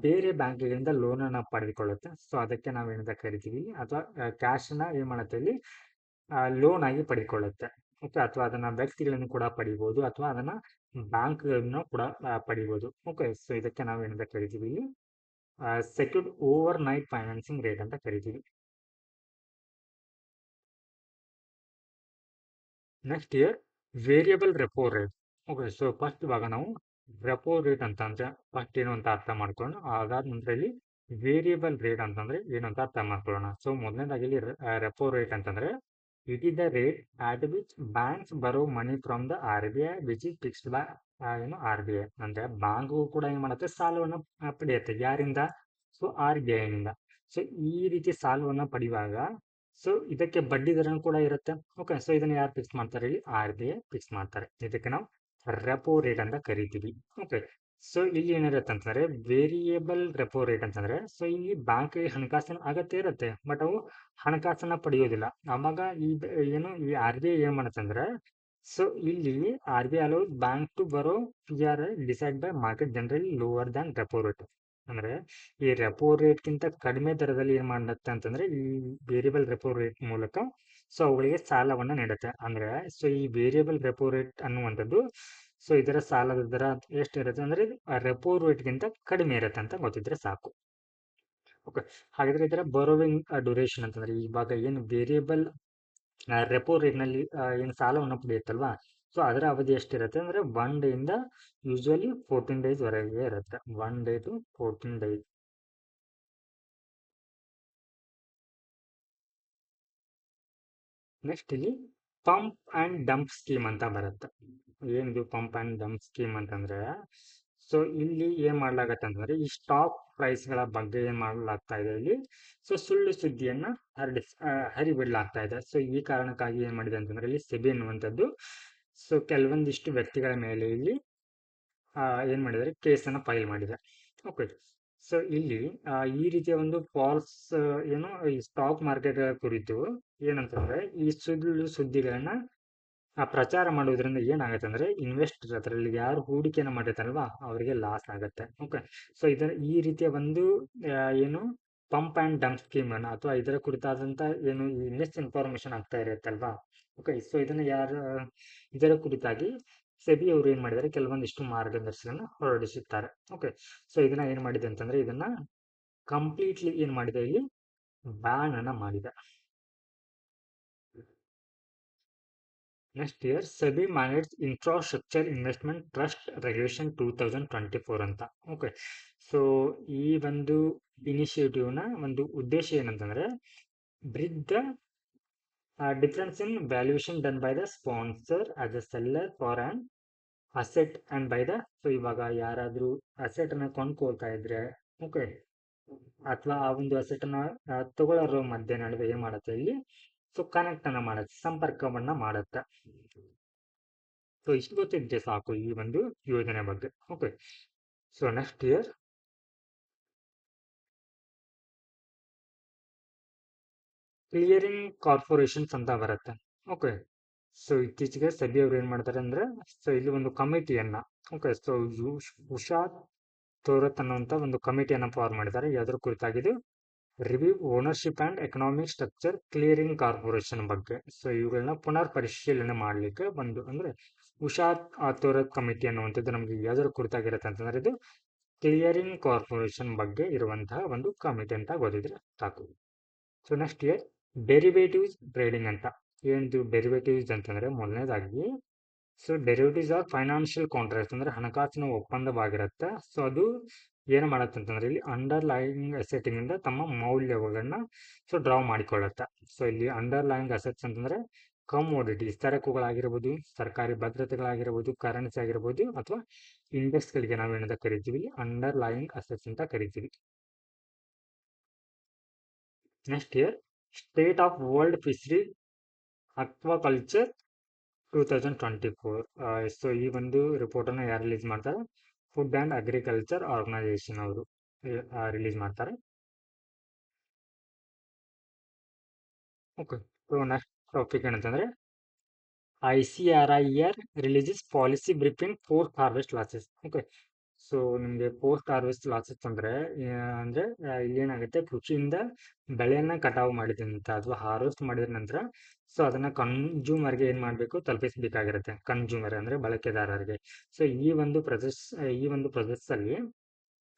ಬೇರೆ ಬ್ಯಾಂಕ್ಗಳಿಂದ ಲೋನ್ ಅನ್ನ ಪಡೆದುಕೊಳ್ಳುತ್ತೆ. ಸೊ ಅದಕ್ಕೆ ನಾವೇನಂತ ಕರಿತೀವಿ, ಅಥವಾ ಕ್ಯಾಶ್ ನ ಏನ್ ಮಾಡುತ್ತೆ ಇಲ್ಲಿ ಲೋನ್ ಆಗಿ ಪಡೆದುಕೊಳ್ಳುತ್ತೆ. ಓಕೆ, ಅಥವಾ ಅದನ್ನ ವ್ಯಕ್ತಿಗಳನ್ನು ಕೂಡ ಪಡಿಬಹುದು, ಅಥವಾ ಅದನ್ನ ಬ್ಯಾಂಕ್ಗಳನ್ನು ಕೂಡ ಪಡಿಬಹುದು. ಓಕೆ, ಸೊ ಇದಕ್ಕೆ ನಾವೇನಂತ ಕರಿತೀವಿ ಇಲ್ಲಿ secured over night financing rate ಅಂತ ಕರಿತೀವಿ. Next year variable repo rate. Okay, so first ಇವಾಗ ನಾವು ರೆಪೋ ರೇಟ್ ಅಂತ ಅಂದ್ರೆ ಫಸ್ಟ್ ಏನು ಅಂತ ಅರ್ಥ ಮಾಡ್ಕೊಂಡು ಅದಾದ ನಂತರ ಇಲ್ಲಿ ವೇರಿಯಬಲ್ ರೇಟ್ ಅಂತಂದ್ರೆ ಏನು ಅಂತ ಅರ್ಥ ಮಾಡ್ಕೊಳ್ಳೋಣ. ಸೊ ಮೊದಲನೇದಾಗಿ ಇಲ್ಲಿ ರೆಪೋ ರೇಟ್ ಅಂತಂದ್ರೆ it is the rate at which banks borrow money from the RBI which is fixed by RBI. ಅಂದ್ರೆ ಬ್ಯಾಂಕು ಕೂಡ ಏನ್ ಮಾಡುತ್ತೆ, ಸಾಲವನ್ನು ಪಡೆಯುತ್ತೆ. ಯಾರಿಂದ? ಸೊ RBI ನಿಂದ. ಸೊ ಈ ರೀತಿ ಸಾಲವನ್ನ ಪಡೆಯುವಾಗ ಸೊ ಇದಕ್ಕೆ ಬಡ್ಡಿ ದರ ಕೂಡ ಇರುತ್ತೆ. ಓಕೆ, ಸೊ ಇದನ್ನ ಯಾರು ಫಿಕ್ಸ್ ಮಾಡ್ತಾರೆ ಇಲ್ಲಿ RBI ಫಿಕ್ಸ್ ಮಾಡ್ತಾರೆ. ಇದಕ್ಕೆ ನಾವು ರೆಪೋ ರೇಟ್ ಅಂತ ಕರಿತೀವಿ. ಓಕೆ, ಸೊ ಇಲ್ಲಿ ಏನಿರುತ್ತೆ ಅಂತಂದ್ರೆ ವೇರಿಯೇಬಲ್ ರೆಪೋ ರೇಟ್ ಅಂತಂದ್ರೆ, ಸೊ ಇಲ್ಲಿ ಬ್ಯಾಂಕ್ ಹಣಕಾಸಿನ ಅಗತ್ಯ ಇರುತ್ತೆ, ಬಟ್ ಅವು ಹಣಕಾಸನ್ನ ಪಡೆಯೋದಿಲ್ಲ. ಅವಾಗ ಏನು ಈ RBI ಏನ್ ಮಾಡುತ್ತಂದ್ರೆ, ಸೊ ಇಲ್ಲಿ RBI ಅಲೋ ಬ್ಯಾಂಕ್ ಟು ಬರೋ PR decide by market generally lower than repo rate. ಅಂದ್ರೆ ಈ ರೆಪೋ ರೇಟ್ಗಿಂತ ಕಡಿಮೆ ದರದಲ್ಲಿ ಏನ್ ಮಾಡುತ್ತೆ ಅಂತಂದ್ರೆ ಈ ವೇರಿಯಬಲ್ ರೆಪೋ ರೇಟ್ ಮೂಲಕ ಸೊ ಅವುಗಳಿಗೆ ಸಾಲವನ್ನ ನೀಡುತ್ತೆ. ಅಂದ್ರೆ ಸೊ ಈ ವೇರಿಯಬಲ್ ರೆಪೋ ರೇಟ್ ಅನ್ನುವಂಥದ್ದು ಸೊ ಇದರ ಸಾಲದ ದರ ಎಷ್ಟಿರುತ್ತೆ ಅಂದ್ರೆ ರೆಪೋ ರೇಟ್ಗಿಂತ ಕಡಿಮೆ ಇರುತ್ತೆ ಅಂತ ಗೊತ್ತಿದ್ರೆ ಸಾಕು. ಓಕೆ, ಹಾಗಾದ್ರೆ ಇದರ ಬರೋವಿಂಗ್ ಡ್ಯೂರೇಷನ್ ಅಂತಂದ್ರೆ ಇವಾಗ ಏನು ವೇರಿಯಬಲ್ ರೆಪೋ ರೇಟ್ನಲ್ಲಿ ಏನು ಸಾಲವನ್ನು ಪಡೆಯುತ್ತಲ್ವಾ, ಸೊ ಅದರ ಅವಧಿ ಎಷ್ಟಿರುತ್ತೆ ಅಂದ್ರೆ 1 ಡೇ ಇಂದ ಯೂಶುವಲಿ 14 ಡೇಸ್ ವರೆಗೆ ಇರುತ್ತೆ. 1 ಡೇ ಟು 14 ಡೇಸ್. ನೆಕ್ಸ್ಟ್ ಇಲ್ಲಿ ಪಂಪ್ ಅಂಡ್ ಡಂಪ್ ಸ್ಕೀಮ್ ಅಂತ ಬರುತ್ತೆ. ಏನಿದು ಪಂಪ್ ಅಂಡ್ ಡಂಪ್ ಸ್ಕೀಮ್ ಅಂತಂದ್ರೆ ಸೊ ಇಲ್ಲಿ ಏನ್ ಮಾಡ್ಲಾಗತ್ತೆ ಅಂತಂದ್ರೆ ಈ ಸ್ಟಾಕ್ ಪ್ರೈಸ್ಗಳ ಬಗ್ಗೆ ಏನ್ ಮಾಡ್ಲಾಗ್ತಾ ಇದೆ ಇಲ್ಲಿ ಸೊ ಸುಳ್ಳು ಸುದ್ದಿಯನ್ನ ಹರಿಬಿಡ್ಲಾಗ್ತಾ ಇದೆ. ಸೊ ಈ ಕಾರಣಕ್ಕಾಗಿ ಏನ್ ಮಾಡಿದೆ ಅಂತಂದ್ರೆ ಇಲ್ಲಿ ಸೆಬಿ ಅನ್ನುವಂಥದ್ದು ಸೊ ಕೆಲವೊಂದಿಷ್ಟು ವ್ಯಕ್ತಿಗಳ ಮೇಲೆ ಇಲ್ಲಿ ಏನ್ ಮಾಡಿದರೆ ಕೇಸನ್ನು ಫೈಲ್ ಮಾಡಿದೆ. ಓಕೆ, ಸೊ ಇಲ್ಲಿ ಈ ರೀತಿಯ ಒಂದು ಫಾಲ್ಸ್ ಏನು ಈ ಸ್ಟಾಕ್ ಮಾರ್ಕೆಟ್ ಕುರಿತು ಏನಂತಂದ್ರೆ ಈ ಸುಳ್ಳು ಸುದ್ದಿಗಳನ್ನ ಪ್ರಚಾರ ಮಾಡೋದ್ರಿಂದ ಏನಾಗುತ್ತೆ ಅಂದ್ರೆ ಇನ್ವೆಸ್ಟರ್ ಅದರಲ್ಲಿ ಯಾರು ಹೂಡಿಕೆಯನ್ನು ಮಾಡಿರ್ತಾರಲ್ವಾ ಅವರಿಗೆ ಲಾಸ್ ಆಗುತ್ತೆ. ಓಕೆ, ಸೊ ಇದರ ಈ ರೀತಿಯ ಒಂದು ಏನು ಪಂಪ್ ಅಂಡ್ ಡಂಪ್ ಸ್ಕೀಮ್ ಅನ್ನ ಅಥವಾ ಇದರ ಕುರಿತಾದಂತ ಏನು ಈ ಮಿಸ್ಇನ್ಫಾರ್ಮೇಶನ್ ಆಗ್ತಾ ಇರುತ್ತಲ್ವಾ. ಓಕೆ, ಸೊ ಇದರ ಕುರಿತಾಗಿ ಸೆಬಿ ಅವರು ಏನ್ ಮಾಡಿದ್ದಾರೆ ಕೆಲವೊಂದಿಷ್ಟು ಮಾರ್ಗದರ್ಶನ ಹೊರಡಿಸುತ್ತಾರೆ. ಓಕೆ, ಸೊ ಇದನ್ನ ಏನ್ ಮಾಡಿದೆ ಅಂತಂದ್ರೆ ಇದನ್ನ ಕಂಪ್ಲೀಟ್ಲಿ ಏನ್ ಮಾಡಿದೆ ಇಲ್ಲಿ ಬ್ಯಾನ್ ಅನ್ನ ಮಾಡಿದೆ. Next year SEBI manage infrastructure investment trust regulation 2024 ಅಂತ. ಓಕೆ, ಸೊ ಈ ಒಂದು ಇನಿಷಿಯೇಟಿವ್ನ ಒಂದು ಉದ್ದೇಶ ಏನಂತಂದ್ರೆ bridge the difference in valuation done by the sponsor as a seller for an asset and by the so ಇವಾಗ ಯಾರಾದ್ರೂ ಅಸೆಟ್ ಅನ್ನ ಕೊಂಡ್ಕೊಳ್ತಾ ಇದ್ರೆ ಓಕೆ ಅಥವಾ ಆ ಒಂದು ಅಸೆಟ್ ಅನ್ನ ತಗೊಳ್ಳೋರ ಮಧ್ಯೆ ನಡುವೆ ಏನ್ ಮಾಡುತ್ತೆ ಇಲ್ಲಿ ಸೊ ಕನೆಕ್ಟ್ ಅನ್ನ ಮಾಡುತ್ತೆ, ಸಂಪರ್ಕವನ್ನ ಮಾಡುತ್ತೆ. ಸೊ ಇಷ್ಟು ಗೊತ್ತಿದ್ರೆ ಸಾಕು ಈ ಒಂದು ಯೋಜನೆ ಬಗ್ಗೆ. Okay, so next year clearing corporations ಅಂತ ಬರುತ್ತೆ. ಓಕೆ, ಸೊ ಇತ್ತೀಚೆಗೆ ಸೆಬಿ ಅವರು ಏನ್ ಮಾಡ್ತಾರೆ ಅಂದ್ರೆ ಸೊ ಇಲ್ಲಿ ಒಂದು ಕಮಿಟಿಯನ್ನ ಓಕೆ ಸೊ ಉಷಾ ತೋರತ್ ಅನ್ನುವಂತ ಒಂದು ಕಮಿಟಿಯನ್ನ ಫಾರ್ಮ್ ಮಾಡಿದ್ದಾರೆ. ಯಾವ್ದ್ರ ಕುರಿತಾಗಿದ್ದು review ownership and economic structure clearing corporation ಬಗ್ಗೆ. ಸೊ ಇವುಗಳನ್ನ ಪುನರ್ ಪರಿಶೀಲನೆ ಮಾಡ್ಲಿಕ್ಕೆ ಒಂದು ಅಂದ್ರೆ ಉಷಾ ತೋರತ್ ಕಮಿಟಿ ಅನ್ನುವಂಥದ್ದು ನಮ್ಗೆ ಯಾವ್ದ್ರ ಕುರಿತಾಗಿರುತ್ತೆ ಅಂತಂದ್ರೆ ಇದು ಕ್ಲಿಯರಿಂಗ್ ಕಾರ್ಪೊರೇಷನ್ ಬಗ್ಗೆ ಇರುವಂತಹ ಒಂದು ಕಮಿಟಿ ಅಂತ ಗೊತ್ತಿದ್ರೆ ಸಾಕು. So next year derivatives trading ಅಂತ. ಏನಿದು ಡೆರಿವೇಟಿವ್ಸ್ ಅಂತಂದ್ರೆ ಮೊದಲನೇದಾಗಿ so derivatives are financial contract ಅಂದ್ರೆ ಹಣಕಾಸಿನ ಒಪ್ಪಂದವಾಗಿರುತ್ತೆ. ಸೊ ಅದು ಏನು ಮಾಡುತ್ತೆ ಅಂತಂದ್ರೆ ಇಲ್ಲಿ ಅಂಡರ್ಲೈಯಿಂಗ್ ಅಸೆಟ್ನಿಂದ ತಮ್ಮ ಮೌಲ್ಯಗಳನ್ನ ಸೊ ಡ್ರಾ ಮಾಡಿಕೊಳ್ಳುತ್ತೆ. ಸೊ ಇಲ್ಲಿ ಅಂಡರ್ಲೈಯಿಂಗ್ ಅಸೆಟ್ಸ್ ಅಂತಂದ್ರೆ ಕಮೋಡಿಟಿ ಸರಕುಗಳಾಗಿರ್ಬೋದು, ಸರ್ಕಾರಿ ಭದ್ರತೆಗಳಾಗಿರ್ಬೋದು, ಕರೆನ್ಸಿ ಆಗಿರ್ಬೋದು ಅಥವಾ ಇಂಡೆಕ್ಸ್ಗಳಿಗೆ ನಾವೇನಂತ ಕರಿತೀವಿ ಇಲ್ಲಿ ಅಂಡರ್ಲೈಯಿಂಗ್ ಅಸೆಟ್ಸ್ ಅಂತ ಕರಿತೀವಿ. Next year state of world fishery aquaculture 2024. So ಈ ಒಂದು ರಿಪೋರ್ಟ್ ಅನ್ನ ಯಾರು ರಿಲೀಸ್ ಮಾಡ್ತಾರೆ, ಫುಡ್ ಅಂಡ್ ಅಗ್ರಿಕಲ್ಚರ್ ಆರ್ಗನೈಸೇಷನ್ ಅವರು ರಿಲೀಸ್ ಮಾಡ್ತಾರೆ. ಓಕೆ, ಸೊ ನೆಕ್ಸ್ಟ್ ಟಾಪಿಕ್ ಏನಂತಂದ್ರೆ ICRIR releases policy briefing post harvest losses. Okay, so ನಿಮಗೆ ಪೋಸ್ಟ್ ಹಾರ್ವೆಸ್ಟ್ ಲಾಸಸ್ ಅಂದ್ರೆ ಅಂದ್ರೆ ಇಲ್ಲಿ ಏನಾಗುತ್ತೆ ಕೃಷಿಯಿಂದ ಬೆಳೆಯನ್ನ ಕಟಾವು ಮಾಡಿದ ನಂತರ ಅಥವಾ ಹಾರ್ವೆಸ್ಟ್ ಮಾಡಿದ ನಂತರ ಸೊ ಅದನ್ನ ಕನ್ಸ್ಯೂಮರ್ಗೆ ಏನ್ ಮಾಡ್ಬೇಕು ತಲುಪಿಸಬೇಕಾಗಿರುತ್ತೆ. ಕನ್ಸ್ಯೂಮರ್ ಅಂದ್ರೆ ಬಳಕೆದಾರರಿಗೆ. ಸೊ ಈ ಒಂದು ಪ್ರೊಸೆಸ್ ಅಲ್ಲಿ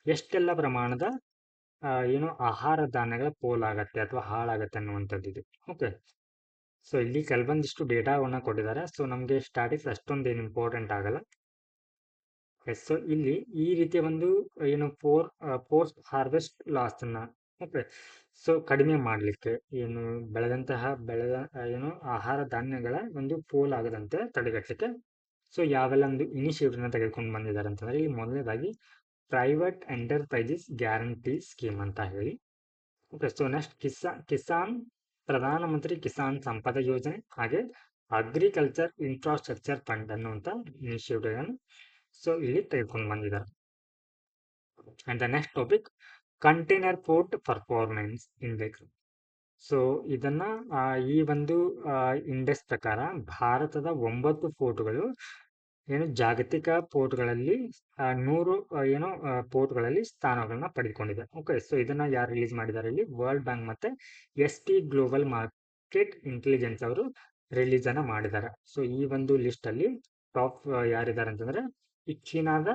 ಎಷ್ಟೆಲ್ಲ ಪ್ರಮಾಣದ ಏನು ಆಹಾರ ಧಾನ್ಯಗಳ ಪೋಲಾಗತ್ತೆ ಅಥವಾ ಹಾಳಾಗತ್ತೆ ಅನ್ನುವಂಥದ್ದು ಇದು. ಓಕೆ, ಸೊ ಇಲ್ಲಿ ಕೆಲವೊಂದಿಷ್ಟು ಡೇಟಾವನ್ನ ಕೊಟ್ಟಿದ್ದಾರೆ. ಸೊ ನಮಗೆ ಸ್ಟ್ಯಾಟಿಕ್ಸ್ ಅಷ್ಟೊಂದು ಏನು ಇಂಪಾರ್ಟೆಂಟ್ ಆಗಲ್ಲ. ಸೊ ಇಲ್ಲಿ ಈ ರೀತಿಯ ಒಂದು ಏನು ಪೋಸ್ಟ್ ಹಾರ್ವೆಸ್ಟ್ ಲಾಸ್ ಅನ್ನ ಓಕೆ ಸೊ ಕಡಿಮೆ ಮಾಡಲಿಕ್ಕೆ ಏನು ಬೆಳೆದ ಏನು ಆಹಾರ ಧಾನ್ಯಗಳ ಒಂದು ಪೋಲ್ ಆಗದಂತೆ ತಡೆಗಟ್ಟಲಿಕ್ಕೆ ಸೊ ಯಾವೆಲ್ಲ ಒಂದು ಇನಿಷಿಯೇಟಿವ್ನ ತೆಗೆದುಕೊಂಡು ಬಂದಿದ್ದಾರೆ ಅಂತಂದ್ರೆ ಇಲ್ಲಿ ಮೊದಲನೇದಾಗಿ ಪ್ರೈವೇಟ್ ಎಂಟರ್ಪ್ರೈಸಸ್ ಗ್ಯಾರಂಟಿ ಸ್ಕೀಮ್ ಅಂತ ಹೇಳಿ. ಓಕೆ, ಸೊ ನೆಕ್ಸ್ಟ್ ಕಿಸಾನ್ ಪ್ರಧಾನಮಂತ್ರಿ ಕಿಸಾನ್ ಸಂಪದ ಯೋಜನೆ ಹಾಗೆ ಅಗ್ರಿಕಲ್ಚರ್ ಇನ್ಫ್ರಾಸ್ಟ್ರಕ್ಚರ್ ಫಂಡ್ ಅನ್ನುವಂಥ ಇನಿಷಿಯೇಟಿವ್ ಸೊ ಇಲ್ಲಿ ತೆಗೆದುಕೊಂಡು ಬಂದಿದ್ದಾರೆ. And the next topic container port performance index. So ಇದನ್ನ ಈ ಒಂದು ಇಂಡೆಕ್ಸ್ ಪ್ರಕಾರ ಭಾರತದ 9 ಪೋರ್ಟ್ಗಳು ಏನು ಜಾಗತಿಕ ಪೋರ್ಟ್ಗಳಲ್ಲಿ 100 ಏನು ಪೋರ್ಟ್ಗಳಲ್ಲಿ ಸ್ಥಾನಗಳನ್ನ ಪಡೆದುಕೊಂಡಿದೆ. ಓಕೆ, ಸೊ ಇದನ್ನ ಯಾರು ರಿಲೀಸ್ ಮಾಡಿದ್ದಾರೆ ಇಲ್ಲಿ? ವರ್ಲ್ಡ್ ಬ್ಯಾಂಕ್ ಮತ್ತೆ SP ಗ್ಲೋಬಲ್ ಮಾರ್ಕೆಟ್ ಇಂಟೆಲಿಜೆನ್ಸ್ ಅವರು ರಿಲೀಸ್ ಅನ್ನ ಮಾಡಿದ್ದಾರೆ. ಸೊ ಈ ಒಂದು ಲಿಸ್ಟ್ ಅಲ್ಲಿ ಟಾಪ್ ಯಾರಿದ್ದಾರೆ ಅಂತಂದ್ರೆ ಈ ಚೀನಾದ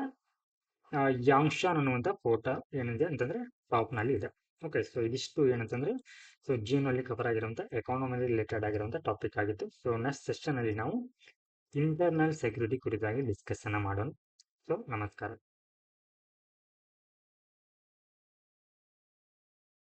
ಯಾಂಗ್ಶಾನ್ ಅನ್ನುವಂಥ ಪೋರ್ಟ್ ಏನಿದೆ ಅಂತಂದ್ರೆ ಟಾಪ್ ನಲ್ಲಿ ಇದೆ. ಓಕೆ, ಸೊ ಇದಿಷ್ಟು ಏನಂತಂದ್ರೆ ಸೊ ಜೂನ್ ಅಲ್ಲಿ ಕವರ್ ಆಗಿರುವಂತ ಎಕಾನಮಿ ರಿಲೇಟೆಡ್ ಆಗಿರುವಂತ ಟಾಪಿಕ್ ಆಗಿತ್ತು. ಸೊ ನೆಕ್ಸ್ಟ್ ಸೆಷನ್ ಅಲ್ಲಿ ನಾವು ಇಂಟರ್ನಲ್ ಸೆಕ್ಯೂರಿಟಿ ಕುರಿತಾಗಿ ಡಿಸ್ಕಸ್ ಅನ್ನ ಮಾಡೋಣ. ಸೊ ನಮಸ್ಕಾರ.